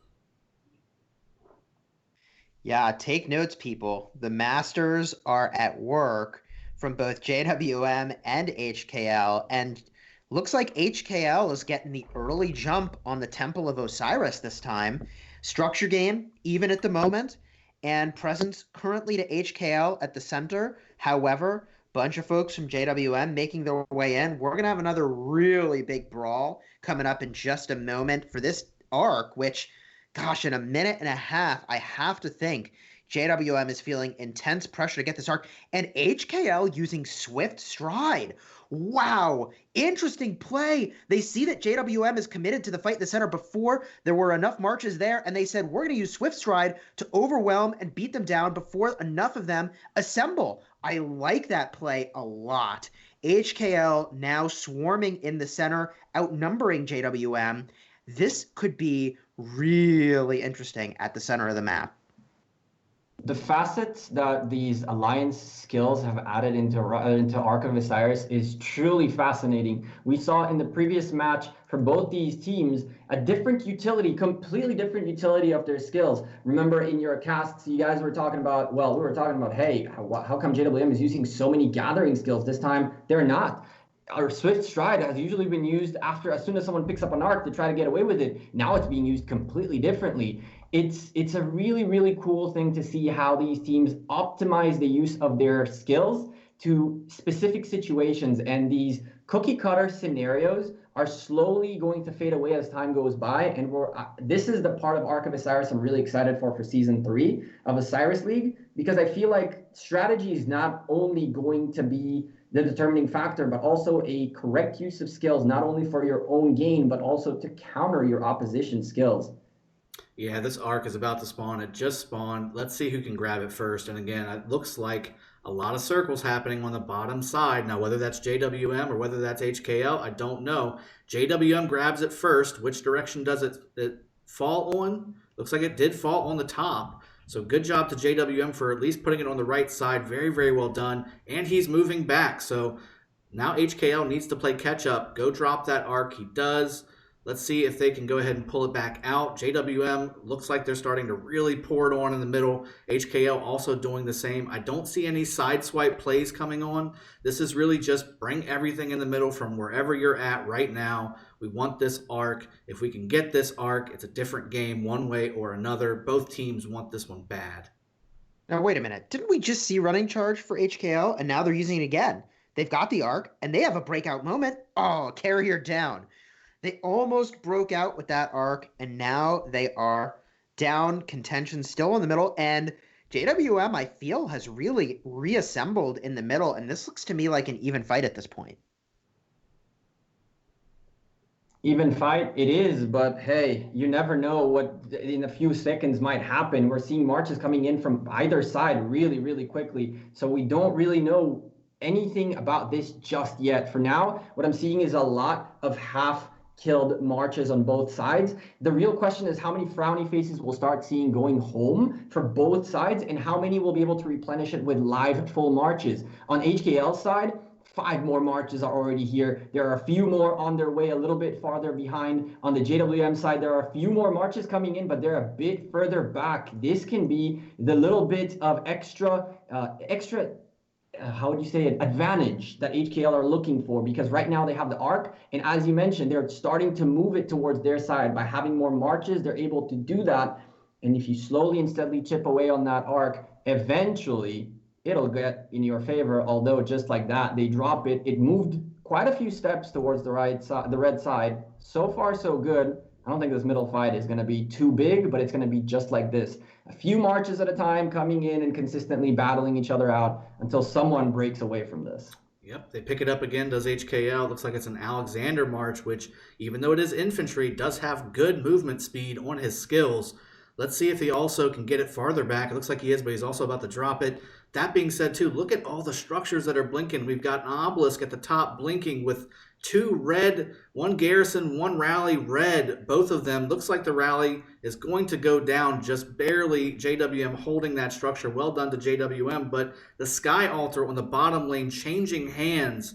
Yeah, take notes, people. The Masters are at work from both JWM and HKL, and looks like HKL is getting the early jump on the Temple of Osiris this time. Structure game, even at the moment, and presence currently to HKL at the center. However, bunch of folks from JWM making their way in. We're going to have another really big brawl coming up in just a moment for this arc, which, gosh, in a minute and a half, I have to think JWM is feeling intense pressure to get this arc, and HKL using Swift Stride. Wow, interesting play. They see that JWM is committed to the fight in the center before there were enough marches there, and they said, we're going to use Swift Stride to overwhelm and beat them down before enough of them assemble. I like that play a lot. HKL now swarming in the center, outnumbering JWM. This could be really interesting at the center of the map. The facets that these alliance skills have added into Ark of Osiris is truly fascinating. We saw in the previous match for both these teams a different utility, completely different utility of their skills. Remember in your casts, you guys were talking about, well, we were talking about, hey, how come JWM is using so many gathering skills? This time they're not. Our Swift Stride has usually been used as soon as someone picks up an arc to try to get away with it. Now it's being used completely differently. It's a really, really cool thing to see how these teams optimize the use of their skills to specific situations. And these cookie cutter scenarios are slowly going to fade away as time goes by. And this is the part of Ark of Osiris I'm really excited for Season 3 of Osiris League, because I feel like strategy is not only going to be the determining factor, but also a correct use of skills, not only for your own gain, but also to counter your opposition's skills. Yeah, this arc is about to spawn. It just spawned. Let's see who can grab it first. And again, it looks like a lot of circles happening on the bottom side. Now, whether that's JWM or whether that's HKL, I don't know. JWM grabs it first. Which direction does it fall on? Looks like it did fall on the top. So good job to JWM for at least putting it on the right side. Very, very well done. And he's moving back. So now HKL needs to play catch up. Go drop that arc. He does. Let's see if they can go ahead and pull it back out. JWM looks like they're starting to really pour it on in the middle. HKL also doing the same. I don't see any side swipe plays coming on. This is really just bring everything in the middle from wherever you're at right now. We want this arc. If we can get this arc, it's a different game one way or another. Both teams want this one bad. Now, wait a minute. Didn't we just see running charge for HKL, and now they're using it again? They've got the arc, and they have a breakout moment. Oh, carrier down. They almost broke out with that arc, and now they are down, contention still in the middle, and JWM, I feel, has really reassembled in the middle, and this looks to me like an even fight at this point. Even fight it is, but hey, you never know what in a few seconds might happen. We're seeing marches coming in from either side really, really quickly, so we don't really know anything about this just yet. For now, what I'm seeing is a lot of half-killed marches on both sides. The real question is how many frowny faces we'll start seeing going home for both sides, and how many will be able to replenish it with live full marches. On HKL's side, 5 more marches are already here. There are a few more on their way, a little bit farther behind. On the JWM side, there are a few more marches coming in, but they're a bit further back. This can be the little bit of extra how would you say it, advantage that HKL are looking for, because right now they have the arc, and as you mentioned, they're starting to move it towards their side. By having more marches, they're able to do that, and if you slowly and steadily chip away on that arc, eventually it'll get in your favor. Although just like that, they drop it. It moved quite a few steps towards the right side, the red side. So far, so good. I don't think this middle fight is going to be too big, but it's going to be just like this. A few marches at a time coming in and consistently battling each other out until someone breaks away from this. Yep, they pick it up again, does HKL. Looks like it's an Alexander march, which, even though it is infantry, does have good movement speed on his skills. Let's see if he also can get it farther back. It looks like he is, but he's also about to drop it. That being said, too, look at all the structures that are blinking. We've got an obelisk at the top blinking with 2 red, 1 garrison, 1 rally red. Both of them. Looks like the rally is going to go down just barely. JWM holding that structure. Well done to JWM. But the sky altar on the bottom lane changing hands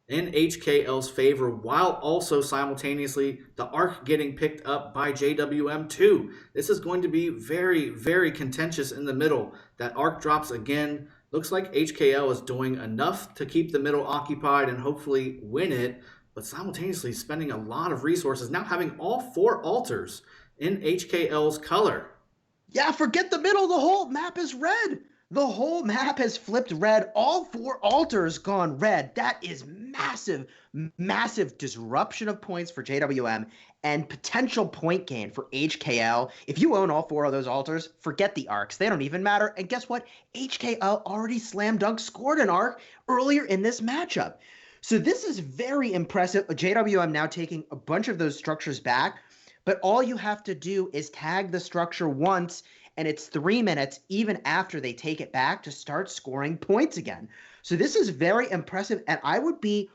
in HKL's favor, while also simultaneously the arc getting picked up by JWM too. This is going to be very, very contentious in the middle. That arc drops again. Looks like HKL is doing enough to keep the middle occupied and hopefully win it, but simultaneously spending a lot of resources, now having all 4 altars in HKL's color. Yeah, forget the middle. The whole map is red. The whole map has flipped red. All 4 altars gone red. That is massive, massive disruption of points for JWM and potential point gain for HKL. If you own all 4 of those altars, forget the arcs. They don't even matter. And guess what? HKL already slam dunk scored an arc earlier in this matchup. So this is very impressive. JWM now taking a bunch of those structures back, but all you have to do is tag the structure once, and it's 3 minutes even after they take it back to start scoring points again. So this is very impressive, and I would be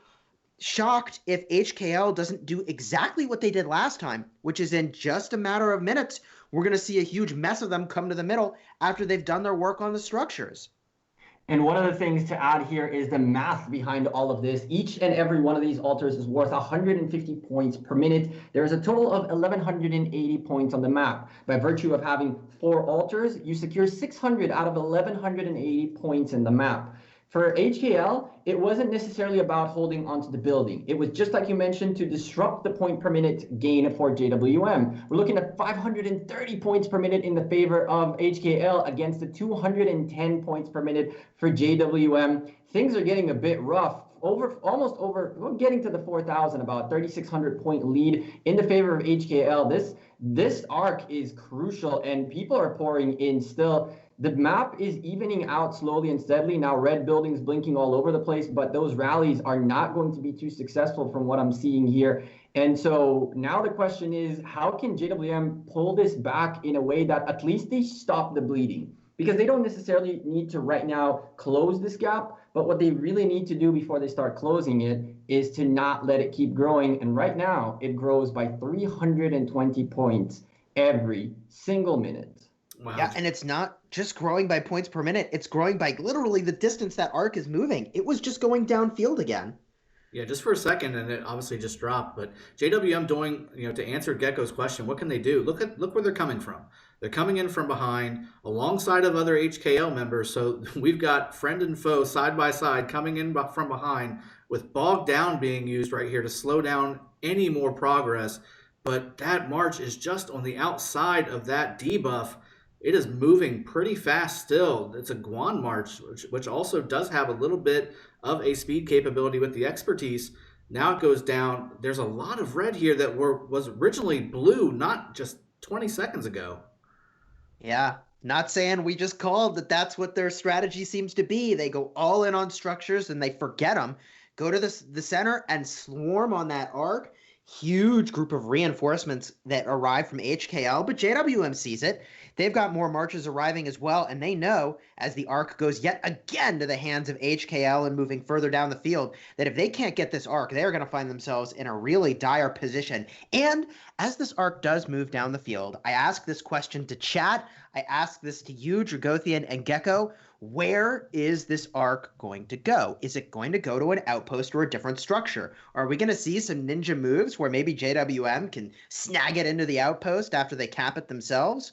shocked if HKL doesn't do exactly what they did last time, which is in just a matter of minutes, we're going to see a huge mess of them come to the middle after they've done their work on the structures. And one of the things to add here is the math behind all of this. Each and every one of these altars is worth 150 points per minute. There is a total of 1,180 points on the map. By virtue of having 4 altars, you secure 600 out of 1,180 points in the map. For HKL, it wasn't necessarily about holding onto the building. It was just like you mentioned, to disrupt the point per minute gain for JWM. We're looking at 530 points per minute in the favor of HKL against the 210 points per minute for JWM. Things are getting a bit rough. We're getting to the 4,000, about 3,600 point lead in the favor of HKL. This arc is crucial, and people are pouring in still. The map is evening out slowly and steadily. Now red buildings blinking all over the place, but those rallies are not going to be too successful from what I'm seeing here. And so now the question is, how can JWM pull this back in a way that at least they stop the bleeding? Because they don't necessarily need to right now close this gap, but what they really need to do before they start closing it is to not let it keep growing. And right now it grows by 320 points every single minute. Wow. Yeah, and it's not just growing by points per minute. It's growing by literally the distance that arc is moving. It was just going downfield again. Yeah, just for a second, and it obviously just dropped. But JWM doing, to answer Gecko's question, what can they do? Look where they're coming from. They're coming in from behind, alongside of other HKL members. So we've got friend and foe side by side coming in from behind, with Bog Down being used right here to slow down any more progress. But that march is just on the outside of that debuff. It is moving pretty fast still. It's a Guan march, which also does have a little bit of a speed capability with the expertise. Now it goes down. There's a lot of red here that was originally blue, not just 20 seconds ago. Yeah, not saying we just called that that's what their strategy seems to be. They go all in on structures and they forget them. Go to the center and swarm on that arc. Huge group of reinforcements that arrive from HKL, but JWM sees it. They've got more marches arriving as well, and they know, as the arc goes yet again to the hands of HKL and moving further down the field, that if they can't get this arc, they're going to find themselves in a really dire position. And as this arc does move down the field, I ask this question to chat. I ask this to you, Dragothian and Gecko. Where is this arc going to go? Is it going to go to an outpost or a different structure? Are we going to see some ninja moves where maybe JWM can snag it into the outpost after they cap it themselves?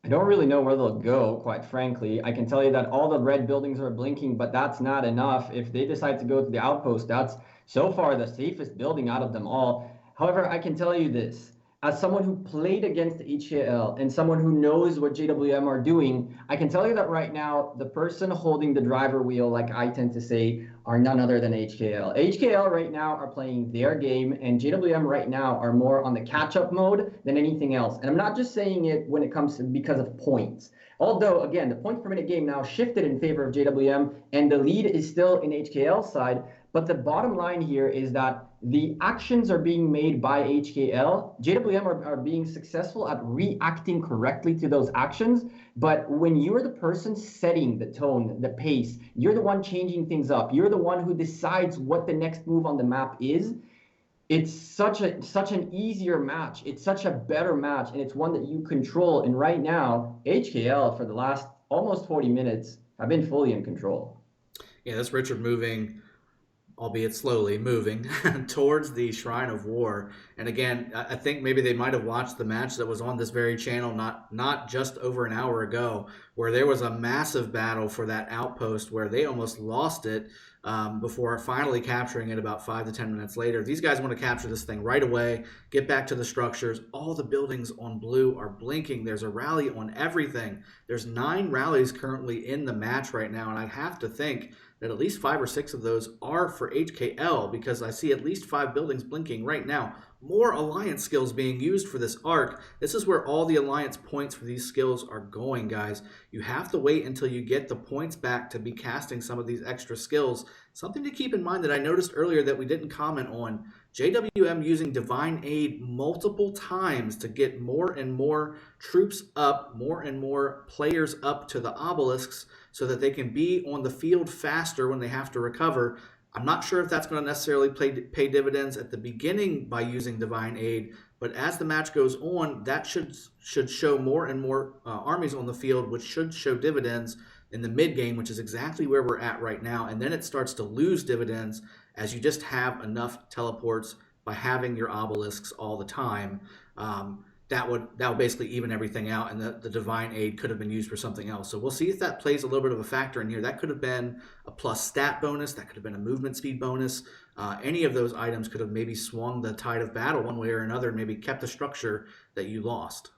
I don't really know where they'll go, quite frankly. I can tell you that all the red buildings are blinking, but that's not enough. If they decide to go to the outpost, that's so far the safest building out of them all. However, I can tell you this. As someone who played against HKL and someone who knows what JWM are doing, I can tell you that right now, the person holding the driver wheel, like I tend to say, are none other than HKL. HKL right now are playing their game, and JWM right now are more on the catch-up mode than anything else. And I'm not just saying it when it comes to because of points. Although, again, the points per minute game now shifted in favor of JWM, and the lead is still in HKL's side. But the bottom line here is that the actions are being made by HKL. JWM are being successful at reacting correctly to those actions. But when you're the person setting the tone, the pace, you're the one changing things up. You're the one who decides what the next move on the map is. It's such an easier match. It's such a better match, and it's one that you control. And right now, HKL for the last almost 40 minutes have been fully in control. Yeah, that's Richard moving, albeit slowly, moving towards the Shrine of War. And again, I think maybe they might have watched the match that was on this very channel not just over an hour ago, where there was a massive battle for that outpost where they almost lost it before finally capturing it about 5 to 10 minutes later. These guys want to capture this thing right away, get back to the structures. All the buildings on blue are blinking. There's a rally on everything. There's 9 rallies currently in the match right now, and I have to think that at least 5 or 6 of those are for HKL, because I see at least 5 buildings blinking right now. More alliance skills being used for this arc. This is where all the alliance points for these skills are going, guys. You have to wait until you get the points back to be casting some of these extra skills. Something to keep in mind that I noticed earlier that we didn't comment on. JWM using Divine Aid multiple times to get more and more troops up, more and more players up to the obelisks so that they can be on the field faster when they have to recover. I'm not sure if that's going to necessarily pay dividends at the beginning by using Divine Aid, but as the match goes on, that should show more and more armies on the field, which should show dividends in the mid game, which is exactly where we're at right now. And then it starts to lose dividends as you just have enough teleports by having your obelisks all the time. That would basically even everything out, and the Divine Aid could have been used for something else. So we'll see if that plays a little bit of a factor in here. That could have been a plus stat bonus. That could have been a movement speed bonus. Any of those items could have maybe swung the tide of battle one way or another, maybe kept the structure that you lost.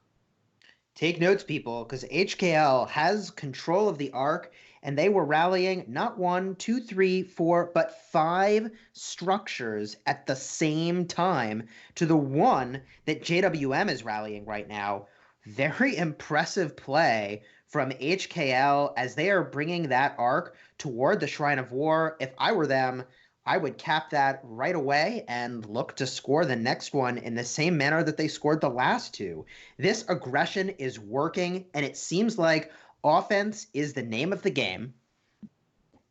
Take notes, people, because HKL has control of the arc, and they were rallying not 1, 2, 3, 4, but 5 structures at the same time to the one that JWM is rallying right now. Very impressive play from HKL as they are bringing that arc toward the Shrine of War. If I were them, I would cap that right away and look to score the next one in the same manner that they scored the last 2. This aggression is working, and it seems like offense is the name of the game.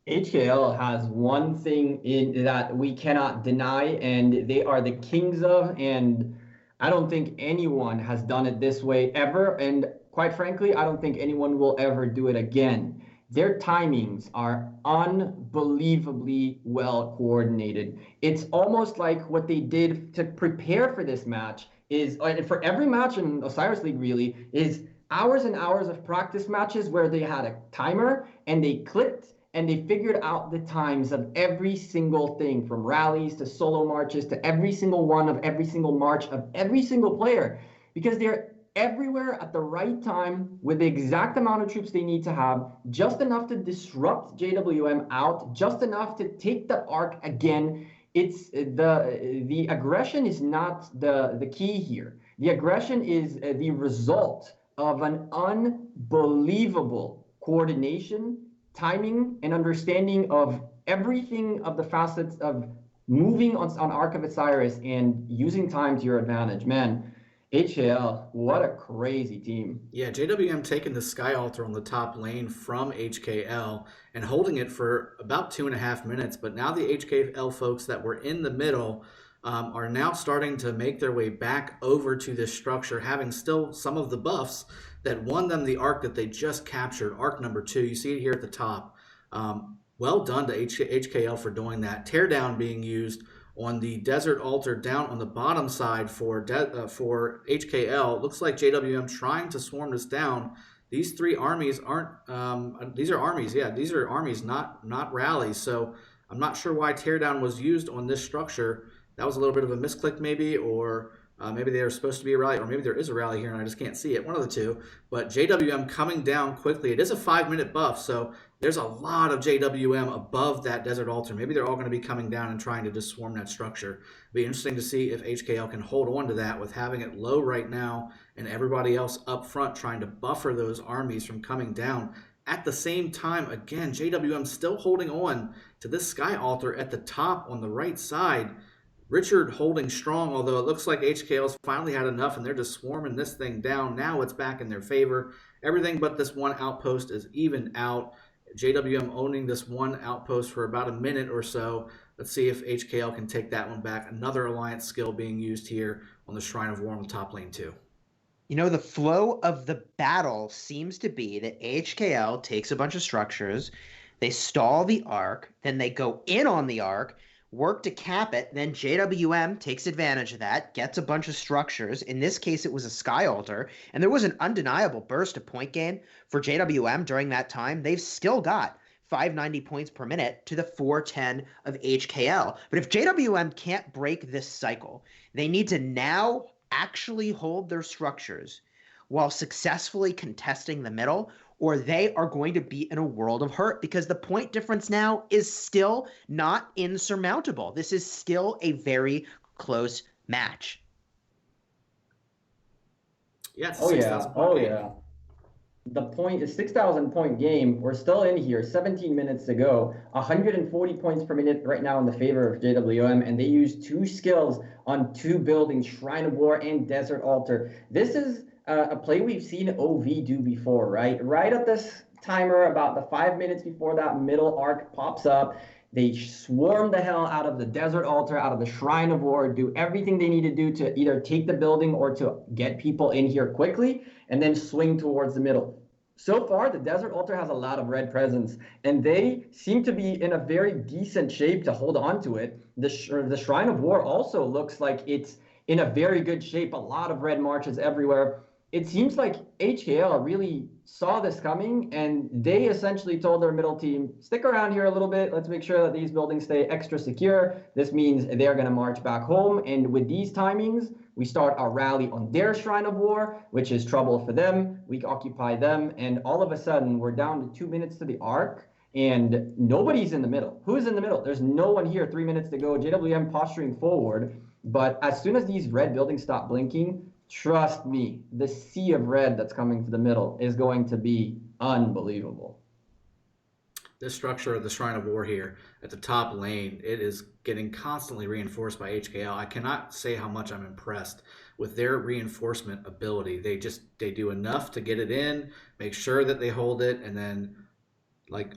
HKL has one thing that we cannot deny, and they are the kings of, and I don't think anyone has done it this way ever, and quite frankly, I don't think anyone will ever do it again. Their timings are unbelievably well coordinated. It's almost like what they did to prepare for this match is, and for every match in Osiris League really, is hours and hours of practice matches where they had a timer and they clicked and they figured out the times of every single thing, from rallies to solo marches to every single one of every single march of every single player, because they're everywhere at the right time with the exact amount of troops they need to have, just enough to disrupt JWM out, just enough to take the arc again. It's the aggression is not the key here. The aggression is the result of an unbelievable coordination, timing, and understanding of everything of the facets of moving on Arc of Osiris and using time to your advantage. Man, HKL, what a crazy team. Yeah, JWM taking the Sky Altar on the top lane from HKL and holding it for about 2.5 minutes. But now the HKL folks that were in the middle are now starting to make their way back over to this structure, having still some of the buffs that won them the arc that they just captured, arc number 2. You see it here at the top. Well done to HKL for doing that. Teardown being used on the Desert Altar down on the bottom side for HKL. Looks like JWM trying to swarm this down. These 3 armies aren't, these are armies, yeah, these are armies, not rallies. So I'm not sure why Teardown was used on this structure. That was a little bit of a misclick maybe, or maybe they were supposed to be a rally, or maybe there is a rally here and I just can't see it, one of the two. But JWM coming down quickly. It is a 5-minute buff, so there's a lot of JWM above that Desert Altar. Maybe they're all going to be coming down and trying to just swarm that structure. It'll be interesting to see if HKL can hold on to that with having it low right now and everybody else up front trying to buffer those armies from coming down. At the same time, again, JWM still holding on to this Sky Altar at the top on the right side. Richard holding strong, although it looks like HKL's finally had enough and they're just swarming this thing down. Now it's back in their favor. Everything but this one outpost is even out. JWM owning this one outpost for about a minute or so. Let's see if HKL can take that one back. Another alliance skill being used here on the Shrine of War on the top lane too. You know, the flow of the battle seems to be that HKL takes a bunch of structures, they stall the arc, then they go in on the arc, work to cap it, then JWM takes advantage of that, gets a bunch of structures. In this case, it was a Sky Altar, and there was an undeniable burst of point gain for JWM during that time. They've still got 590 points per minute to the 410 of HKL. But if JWM can't break this cycle, they need to now actually hold their structures while successfully contesting the middle, or they are going to be in a world of hurt because the point difference now is still not insurmountable. This is still a very close match. Yeah. Yeah. The point is 6,000 point game. We're still in here, 17 minutes to go, 140 points per minute right now in the favor of JWM, and they use 2 skills on 2 buildings, Shrine of War and Desert Altar. This is a play we've seen OV do before, right? Right at this timer, about the 5 minutes before that middle arc pops up, they swarm the hell out of the Desert Altar, out of the Shrine of War, do everything they need to do to either take the building or to get people in here quickly, and then swing towards the middle. So far, the Desert Altar has a lot of red presence, and they seem to be in a very decent shape to hold on to it. The Shrine of War also looks like it's in a very good shape, a lot of red marches everywhere. It seems like HKL really saw this coming, and they essentially told their middle team, stick around here a little bit. Let's make sure that these buildings stay extra secure. This means they're going to march back home. And with these timings, we start our rally on their Shrine of War, which is trouble for them. We occupy them. And all of a sudden, we're down to 2 minutes to the arc, and nobody's in the middle. Who's in the middle? There's no one here. 3 minutes to go. JWM posturing forward. But as soon as these red buildings stop blinking, trust me, the sea of red that's coming to the middle is going to be unbelievable. This structure of the Shrine of War here at the top lane, it is getting constantly reinforced by HKL. I cannot say how much I'm impressed with their reinforcement ability. They do enough to get it in, make sure that they hold it, and then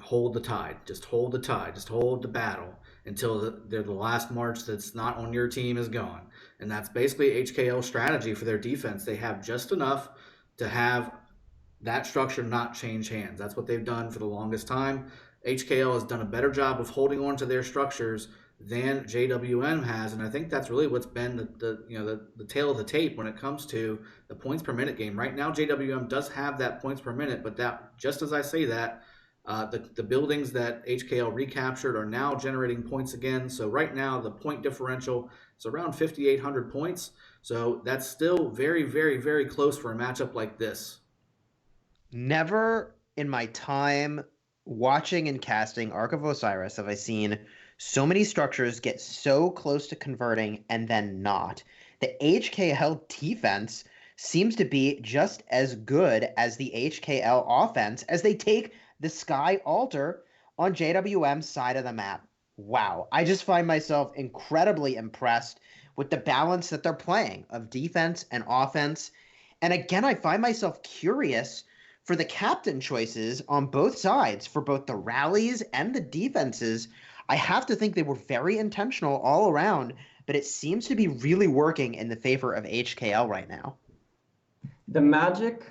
hold the tide. Just hold the tide. Just hold the battle until the last march that's not on your team is gone. And that's basically HKL's strategy for their defense. They have just enough to have that structure not change hands. That's what they've done for the longest time. HKL has done a better job of holding on to their structures than JWM has, and I think that's really what's been the tail of the tape when it comes to the points per minute game. Right now, JWM does have that points per minute, but that, just as I say that, the buildings that HKL recaptured are now generating points again. So right now, the point differential is around 5,800 points. So that's still very, very, very close for a matchup like this. Never in my time watching and casting Ark of Osiris have I seen so many structures get so close to converting and then not. The HKL defense seems to be just as good as the HKL offense as they take the Sky Altar on JWM's side of the map. Wow. I just find myself incredibly impressed with the balance that they're playing of defense and offense. And again, I find myself curious for the captain choices on both sides, for both the rallies and the defenses. I have to think they were very intentional all around, but it seems to be really working in the favor of HKL right now. The magic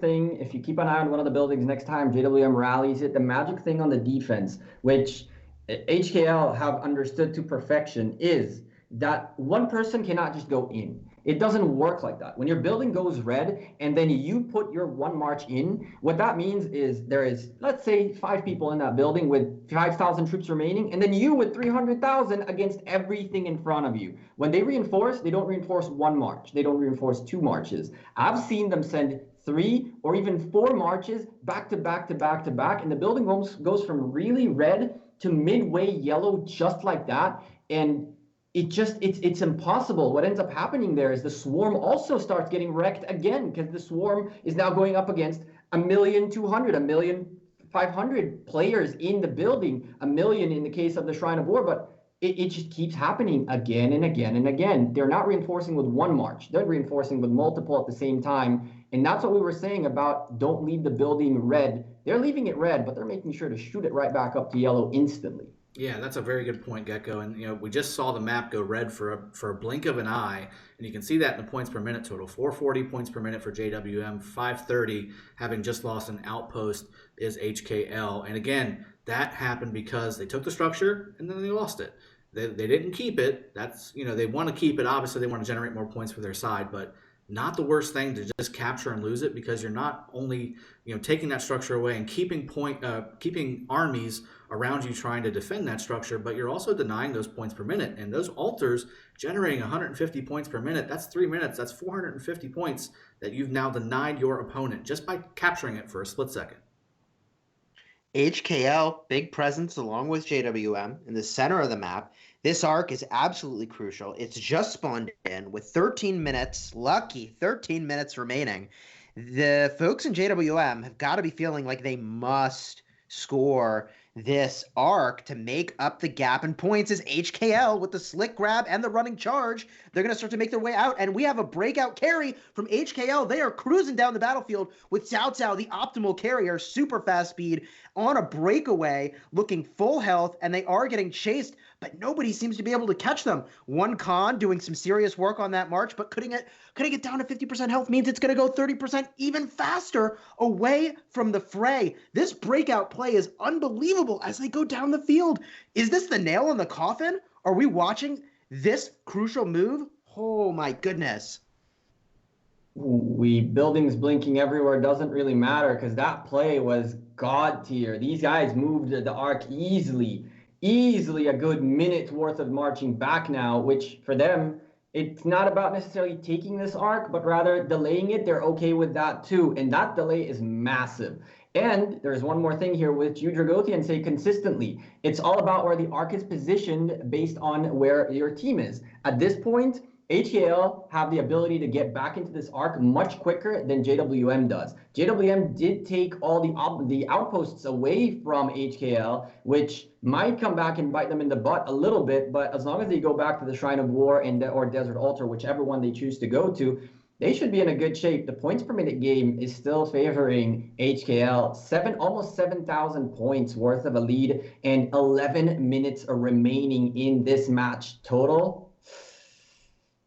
thing, if you keep an eye on one of the buildings next time JWM rallies it, the magic thing on the defense, which HKL have understood to perfection, is that one person cannot just go in. It doesn't work like that. When your building goes red and then you put your one march in, what that means is there is, let's say, 5 people in that building with 5,000 troops remaining, and then you with 300,000 against everything in front of you. When they reinforce, they don't reinforce one march. They don't reinforce 2 marches. I've seen them send 3 or even 4 marches back to back to back to back, and the building goes from really red to midway yellow just like that. And it's impossible. What ends up happening there is the swarm also starts getting wrecked again, because the swarm is now going up against 1,200,000, 1,500,000 players in the building, 1,000,000 in the case of the Shrine of War. But it just keeps happening again and again and again. They're not reinforcing with one march, they're reinforcing with multiple at the same time. And that's what we were saying about don't leave the building red. They're leaving it red, but they're making sure to shoot it right back up to yellow instantly. Yeah, that's a very good point, Gecko. And we just saw the map go red for a blink of an eye, and you can see that in the points per minute total. 440 points per minute for JWM, 530, having just lost an outpost, is HKL. And again, that happened because they took the structure and then they lost it. They didn't keep it. That's they want to keep it. Obviously, they want to generate more points for their side, but not the worst thing to just capture and lose it, because you're not only taking that structure away and keeping armies around you trying to defend that structure, but you're also denying those points per minute. And those altars generating 150 points per minute, that's 3 minutes, that's 450 points that you've now denied your opponent just by capturing it for a split second. HKL, big presence along with JWM in the center of the map. This arc is absolutely crucial. It's just spawned in with 13 minutes, lucky 13 minutes remaining. The folks in JWM have got to be feeling like they must score this arc to make up the gap in points, as HKL with the slick grab and the running charge, they're going to start to make their way out. And we have a breakout carry from HKL. They are cruising down the battlefield with Cao Cao, the optimal carrier, super fast speed on a breakaway, looking full health, and they are getting chased, but nobody seems to be able to catch them. One Khan doing some serious work on that march, but cutting it down to 50% health means it's going to go 30% even faster away from the fray. This breakout play is unbelievable as they go down the field. Is this the nail in the coffin? Are we watching this crucial move? Oh my goodness. Buildings blinking everywhere doesn't really matter, because that play was god tier. These guys moved the arc easily a good minute's worth of marching back now, which for them, it's not about necessarily taking this arc, but rather delaying it. They're okay with that too, and that delay is massive. And there's one more thing here, which you Dragothian say consistently. It's all about where the arc is positioned based on where your team is. At this point, HKL have the ability to get back into this arc much quicker than JWM does. JWM did take all the outposts away from HKL, which might come back and bite them in the butt a little bit, but as long as they go back to the Shrine of War or Desert Altar, whichever one they choose to go to, they should be in a good shape. The points per minute game is still favoring HKL. Almost 7,000 points worth of a lead and 11 minutes remaining in this match total.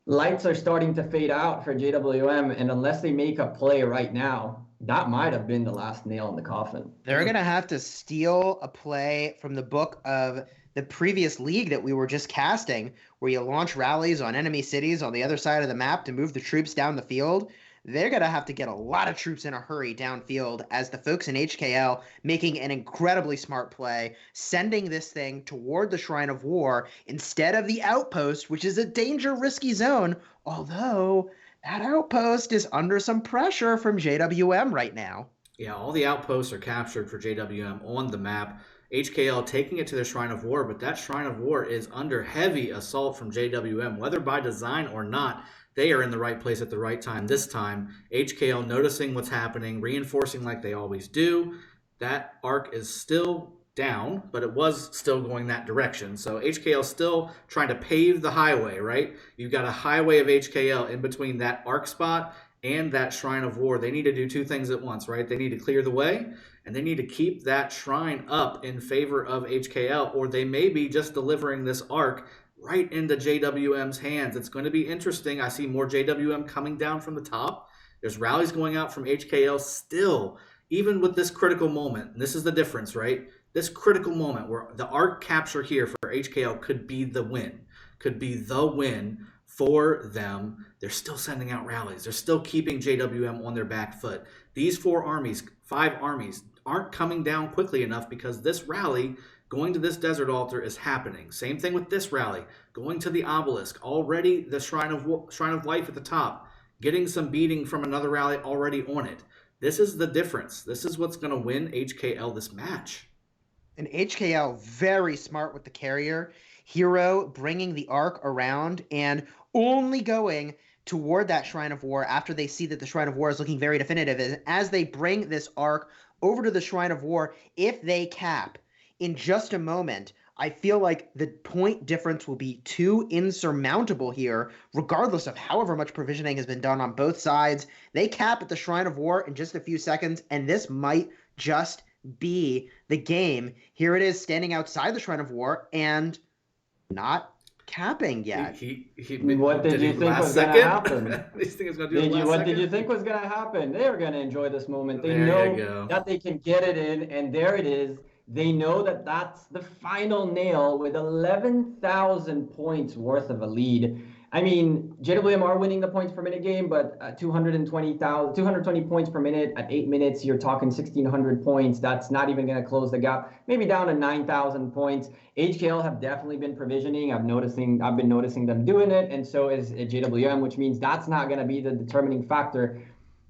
Lights are starting to fade out for JWM, and unless they make a play right now, that might have been the last nail in the coffin. They're going to have to steal a play from the book of the previous league that we were just casting, where you launch rallies on enemy cities on the other side of the map to move the troops down the field. They're going to have to get a lot of troops in a hurry downfield, as the folks in HKL making an incredibly smart play, sending this thing toward the Shrine of War instead of the outpost, which is a risky zone, although that outpost is under some pressure from JWM right now. Yeah, all the outposts are captured for JWM on the map. HKL taking it to the Shrine of War, but that Shrine of War is under heavy assault from JWM, whether by design or not. They are in the right place at the right time this time. HKL noticing what's happening, reinforcing like they always do. That arc is still down, but it was still going that direction. So HKL still trying to pave the highway, right? You've got a highway of HKL in between that arc spot and that Shrine of War. They need to do 2 things at once, right? They need to clear the way, and they need to keep that shrine up in favor of HKL, or they may be just delivering this arc right into JWM's hands. It's going to be interesting. I see more JWM coming down from the top. There's rallies going out from HKL still, even with this critical moment. And this is the difference, right? This critical moment where the arc capture here for HKL could be the win, for them. They're still sending out rallies. They're still keeping JWM on their back foot. These 5 armies, aren't coming down quickly enough because this rally going to this desert altar is happening. Same thing with this rally, going to the obelisk. Already the Shrine of Life at the top, getting some beating from another rally already on it. This is the difference. This is what's going to win HKL this match. And HKL very smart with the carrier. Hero bringing the arc around and only going toward that Shrine of War after they see that the Shrine of War is looking very definitive. And as they bring this arc over to the Shrine of War, if they cap in just a moment, I feel like the point difference will be too insurmountable here, regardless of however much provisioning has been done on both sides. They cap at the Shrine of War in just a few seconds, and this might just be the game. Here it is standing outside the Shrine of War and not capping yet. What did you think was going to happen? What did you think was going to happen? They were going to enjoy this moment. They know that they can get it in, and there it is. They know that that's the final nail with 11,000 points worth of a lead. I mean, JWM are winning the points per minute game, but 220 points per minute at 8 minutes, you're talking 1,600 points. That's not even going to close the gap. Maybe down to 9,000 points. HKL have definitely been provisioning. I've been noticing them doing it, and so is JWM, which means that's not going to be the determining factor.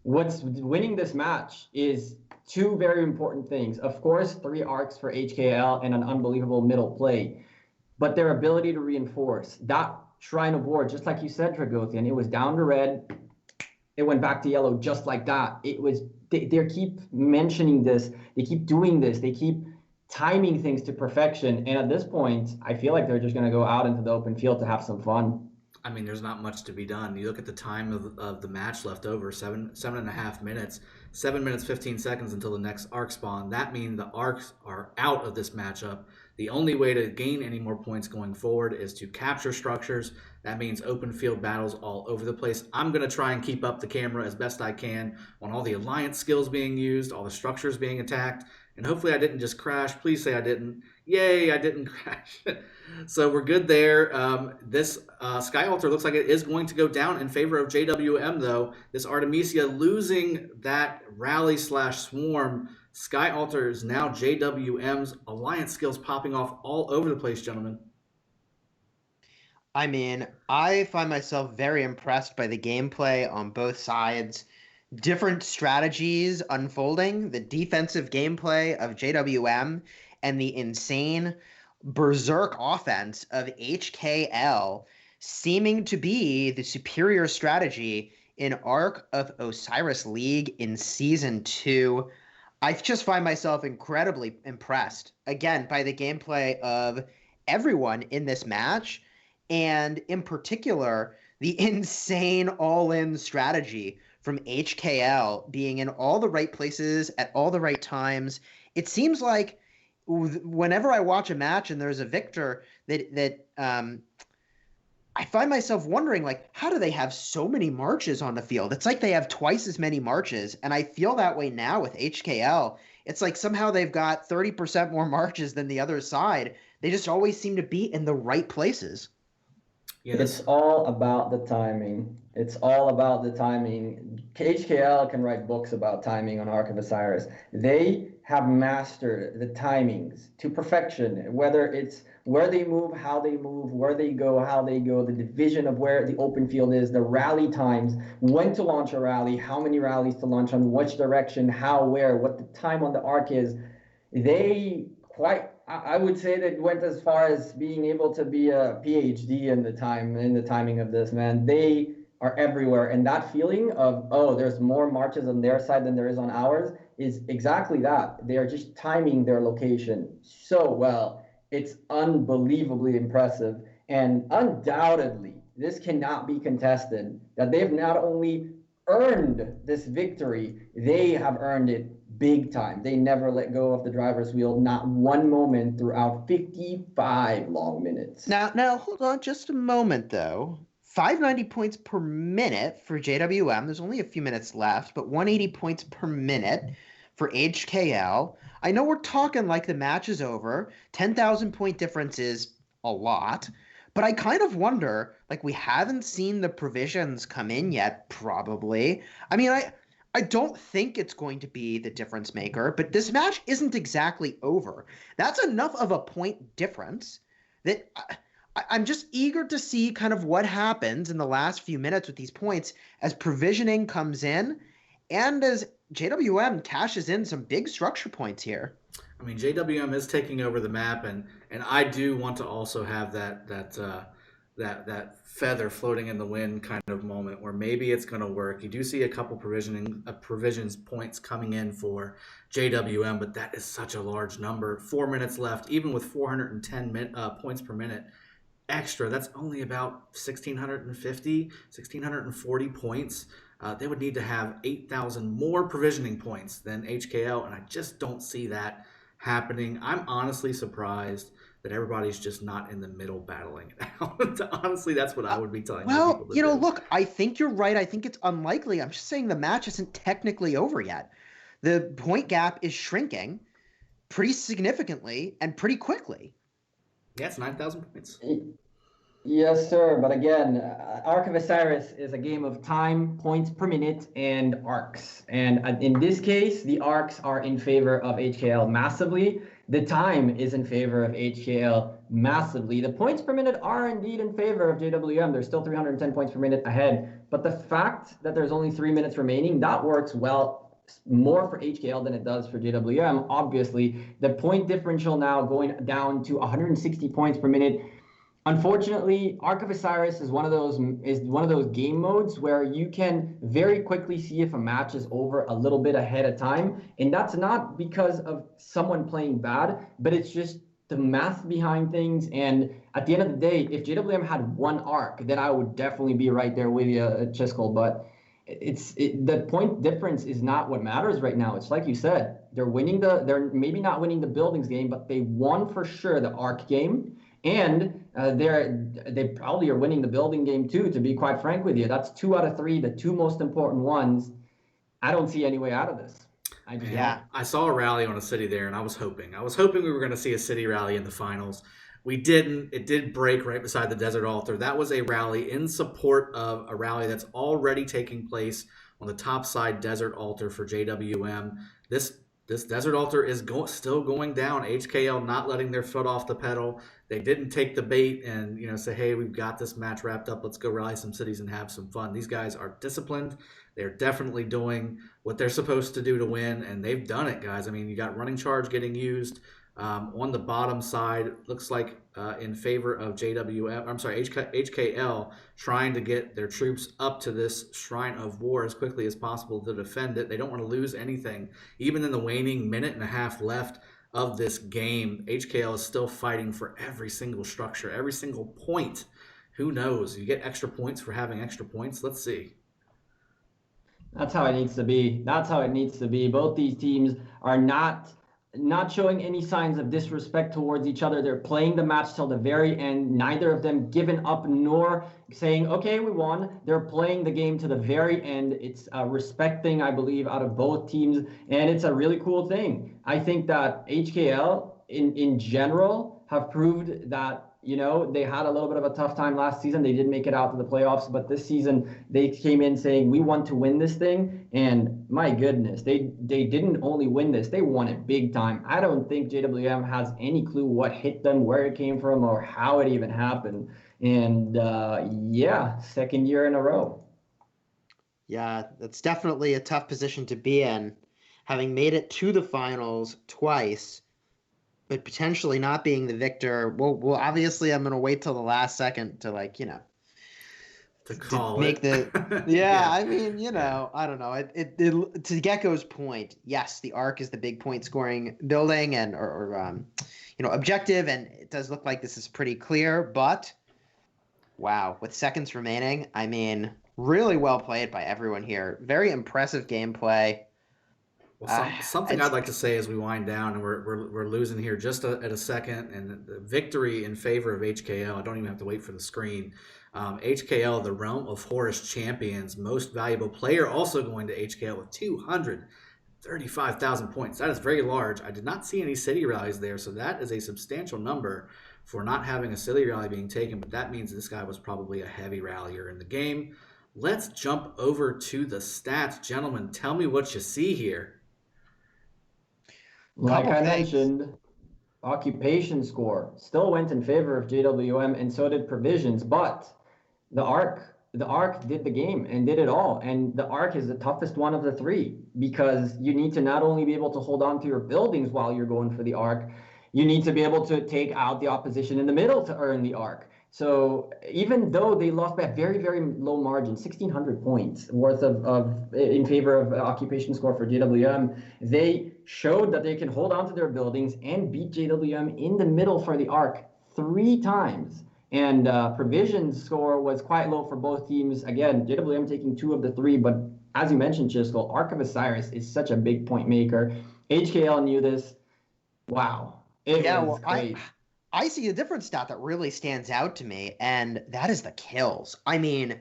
What's winning this match is 2 very important things. Of course, 3 arcs for HKL and an unbelievable middle play, but their ability to reinforce that Shrine of War, just like you said, Dragothian, it was down to red. It went back to yellow just like that. It was, they keep mentioning this. They keep doing this. They keep timing things to perfection. And at this point, I feel like they're just going to go out into the open field to have some fun. I mean, there's not much to be done. You look at the time of the match left over, 7.5 minutes, 7 minutes, 15 seconds until the next arc spawn. That means the arcs are out of this matchup. The only way to gain any more points going forward is to capture structures. That means open field battles all over the place. I'm going to try and keep up the camera as best I can on all the alliance skills being used, all the structures being attacked, and hopefully I didn't just crash. Please say I didn't. Yay, I didn't crash. So we're good there. This Sky Altar looks like it is going to go down in favor of JWM, though. This Artemisia losing that rally/swarm. Sky Altar is now JWM's. Alliance skills popping off all over the place, gentlemen. I mean, I find myself very impressed by the gameplay on both sides. Different strategies unfolding, the defensive gameplay of JWM and the insane berserk offense of HKL seeming to be the superior strategy in Ark of Osiris League in Season 2. I just find myself incredibly impressed, again, by the gameplay of everyone in this match, and in particular, the insane all-in strategy from HKL being in all the right places at all the right times. It seems like whenever I watch a match and there's a victor, I find myself wondering, like, how do they have so many marches on the field? It's like they have twice as many marches, and I feel that way now with HKL. It's like somehow they've got 30% more marches than the other side. They just always seem to be in the right places. Yeah, it's all about the timing. It's all about the timing. HKL can write books about timing on Ark of Osiris. They have mastered the timings to perfection, whether it's where they move, how they move, where they go, how they go, the division of where the open field is, the rally times, when to launch a rally, how many rallies to launch on which direction, how, where, what the time on the arc is. They I would say that went as far as being able to be a PhD in the timing of this, man. They are everywhere. And that feeling of, oh, there's more marches on their side than there is on ours is exactly that. They are just timing their location so well. It's unbelievably impressive. And undoubtedly, this cannot be contested, that they've not only earned this victory, they have earned it big time. They never let go of the driver's wheel, not one moment throughout 55 long minutes. Now, hold on just a moment, though. 590 points per minute for JWM. There's only a few minutes left, but 180 points per minute for HKL. I know we're talking like the match is over. 10,000 point difference is a lot, but I kind of wonder, like, we haven't seen the provisions come in yet, probably. I mean, I don't think it's going to be the difference maker, but this match isn't exactly over. That's enough of a point difference that I'm just eager to see kind of what happens in the last few minutes with these points as provisioning comes in and as JWM cashes in some big structure points here. I mean, JWM is taking over the map, and I do want to also have that feather floating in the wind kind of moment where maybe it's going to work. You do see a couple provisions points coming in for JWM, but that is such a large number. 4 minutes left, even with 410 points per minute extra. That's only about 1,640 points. They would need to have 8,000 more provisioning points than HKL, and I just don't see that happening. I'm honestly surprised that everybody's just not in the middle battling it out. Honestly, that's what I would be telling people to do. Look, I think you're right. I think it's unlikely. I'm just saying the match isn't technically over yet. The point gap is shrinking pretty significantly and pretty quickly. Yeah, it's 9,000 points. Yes, sir. But again, Arc of Osiris is a game of time, points per minute, and arcs. And in this case, the arcs are in favor of HKL massively. The time is in favor of HKL massively. The points per minute are indeed in favor of JWM. There's still 310 points per minute ahead. But the fact that there's only 3 minutes remaining, that works well more for HKL than it does for JWM. Obviously, the point differential now going down to 160 points per minute. Unfortunately, Arc of Osiris is one of those game modes where you can very quickly see if a match is over a little bit ahead of time, and that's not because of someone playing bad, but it's just the math behind things. And at the end of the day, if JWM had one arc, then I would definitely be right there with you, Chiskel. But the point difference is not what matters right now. It's like you said, they're maybe not winning the buildings game, but they won for sure the arc game. And they probably are winning the building game too, to be quite frank with you. That's 2 out of 3, the 2 most important ones. I don't see any way out of this. I saw a rally on a city there, and I was hoping we were going to see a city rally in the finals. We didn't. It did break right beside the desert altar. That was a rally in support of a rally that's already taking place on the top side desert altar for JWM. This desert altar is still going down. HKL not letting their foot off the pedal. They didn't take the bait and say, hey, we've got this match wrapped up. Let's go rally some cities and have some fun. These guys are disciplined. They're definitely doing what they're supposed to do to win, and they've done it, guys. I mean, you got running charge getting used on the bottom side. Looks like in favor of HKL trying to get their troops up to this shrine of war as quickly as possible to defend it. They don't want to lose anything. Even in the waning minute and a half left of this game, HKL is still fighting for every single structure, every single point. Who knows? You get extra points for having extra points. Let's see. That's how it needs to be. Both these teams are not showing any signs of disrespect towards each other. They're playing the match till the very end. Neither of them giving up nor saying, okay, we won. They're playing the game to the very end. It's a respect thing, I believe, out of both teams, and it's a really cool thing. I think that HKL in general have proved that they had a little bit of a tough time last season. They did make it out to the playoffs, but this season they came in saying, we want to win this thing. And my goodness, they didn't only win this, they won it big time. I don't think JWM has any clue what hit them, where it came from, or how it even happened. And second year in a row. Yeah, that's definitely a tough position to be in, having made it to the finals twice, but potentially not being the victor. Well, obviously, I'm going to wait till the last second to to make the. Yeah, I mean, I don't know. To Gecko's point, yes, the arc is the big point scoring building and or objective, and it does look like this is pretty clear. But wow, with seconds remaining, I mean, really well played by everyone here. Very impressive gameplay. Well, something It's I'd like to say as we wind down, and we're losing here just at a second, and the victory in favor of HKL. I don't even have to wait for the screen. HKL, the Realm of Horus champions, most valuable player, also going to HKL with 235,000 points. That is very large. I did not see any city rallies there, so that is a substantial number for not having a city rally being taken, but that means this guy was probably a heavy rallier in the game. Let's jump over to the stats. Gentlemen, tell me what you see here. Like couple I things. mentioned, occupation score still went in favor of JWM, and so did provisions, but the arc did the game and did it all. And the arc is the toughest one of the three, because you need to not only be able to hold on to your buildings while you're going for the arc, you need to be able to take out the opposition in the middle to earn the arc. So even though they lost by a very, very low margin, 1,600 points worth of in favor of occupation score for JWM, they showed that they can hold on to their buildings and beat JWM in the middle for the arc 3 times. And provision score was quite low for both teams. Again, JWM taking 2 of the 3, but as you mentioned, Chisco, Arc of Osiris is such a big point maker. HKL knew this. Wow. It was great. I see a different stat that really stands out to me, and that is the kills. I mean,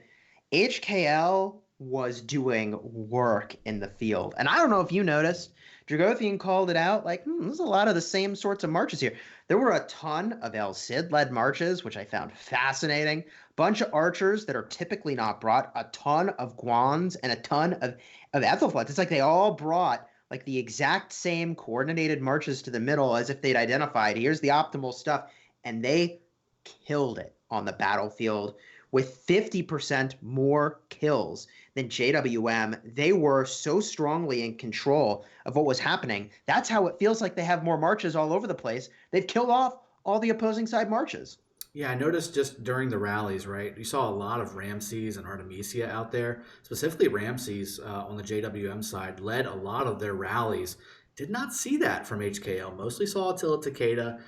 HKL was doing work in the field. And I don't know if you noticed, Dragothian called it out, like, there's a lot of the same sorts of marches here. There were a ton of El Cid-led marches, which I found fascinating. Bunch of archers that are typically not brought, a ton of Guans, and a ton of Ethelflets. It's like they all brought like the exact same coordinated marches to the middle as if they'd identified, here's the optimal stuff. And they killed it on the battlefield with 50% more kills than JWM. They were so strongly in control of what was happening. That's how it feels like they have more marches all over the place. They've killed off all the opposing side marches. Yeah, I noticed just during the rallies, right? You saw a lot of Ramses and Artemisia out there. Specifically, Ramses on the JWM side led a lot of their rallies. Did not see that from HKL. Mostly saw Attila Takeda.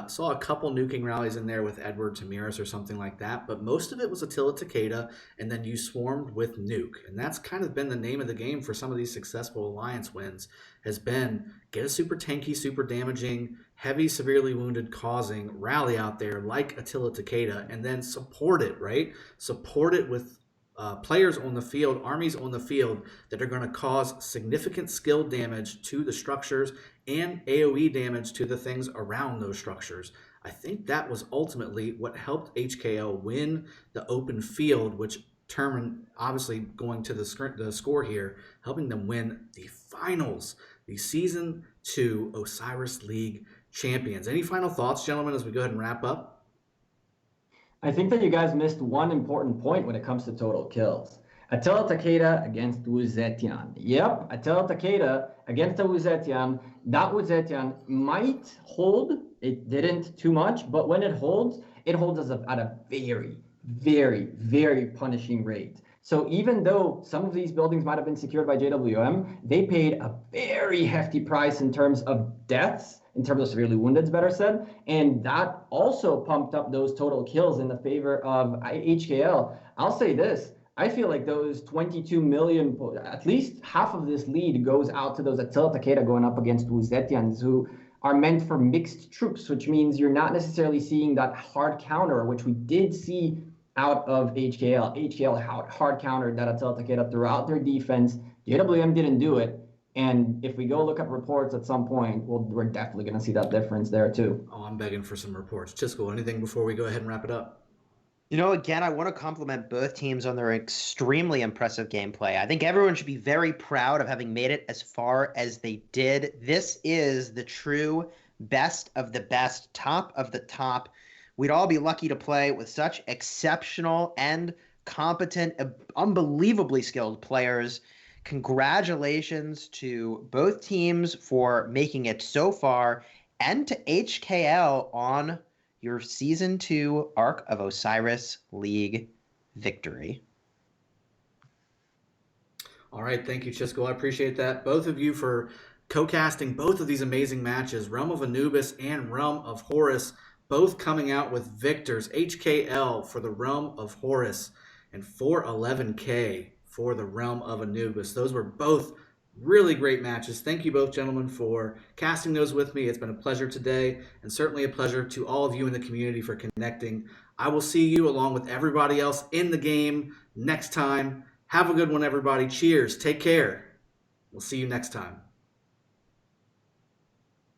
Saw a couple nuking rallies in there with Edward Tamiris or something like that. But most of it was Attila Takeda, and then you swarmed with nuke. And that's kind of been the name of the game for some of these successful alliance wins, has been get a super tanky, super damaging, heavy, severely wounded, causing rally out there like Attila Takeda, and then support it, right? Support it with players on the field, armies on the field that are going to cause significant skill damage to the structures and AoE damage to the things around those structures. I think that was ultimately what helped HKL win the open field, which determined, obviously going to the score here, helping them win the finals, the Season 2 Osiris League champions. Any final thoughts, gentlemen, as we go ahead and wrap up? I think that you guys missed one important point when it comes to total kills. Attila Takeda against Wuzetian. Yep, Attila Takeda against the Wuzetian. That Wuzetian might hold. It didn't too much, but when it holds at a very, very, very punishing rate. So even though some of these buildings might have been secured by JWM, they paid a very hefty price in terms of deaths, in terms of severely wounded, better said, and that also pumped up those total kills in the favor of HKL. I'll say this, I feel like those 22 million, at least half of this lead goes out to those Attila Takeda going up against Wuzetians, who are meant for mixed troops, which means you're not necessarily seeing that hard counter, which we did see out of HKL. HKL hard countered that Attila Takeda throughout their defense. JWM didn't do it. And if we go look up reports at some point, we're definitely going to see that difference there too. Oh, I'm begging for some reports. Chisco, anything before we go ahead and wrap it up? You know, again, I want to compliment both teams on their extremely impressive gameplay. I think everyone should be very proud of having made it as far as they did. This is the true best of the best, top of the top. We'd all be lucky to play with such exceptional and competent, unbelievably skilled players. Congratulations to both teams for making it so far, and to HKL on your Season 2 Arc of Osiris League victory. All right, thank you, Chisco. I appreciate that. Both of you for co-casting both of these amazing matches, Realm of Anubis and Realm of Horus, both coming out with victors. HKL for the Realm of Horus and 411K for the Realm of Anubis. Those were both Really great matches. Thank you both, gentlemen, for casting those with me. It's been a pleasure today, and certainly a pleasure to all of you in the community for connecting. I will see you along with everybody else in the game next time. Have a good one, everybody. Cheers. Take care. We'll see you next time.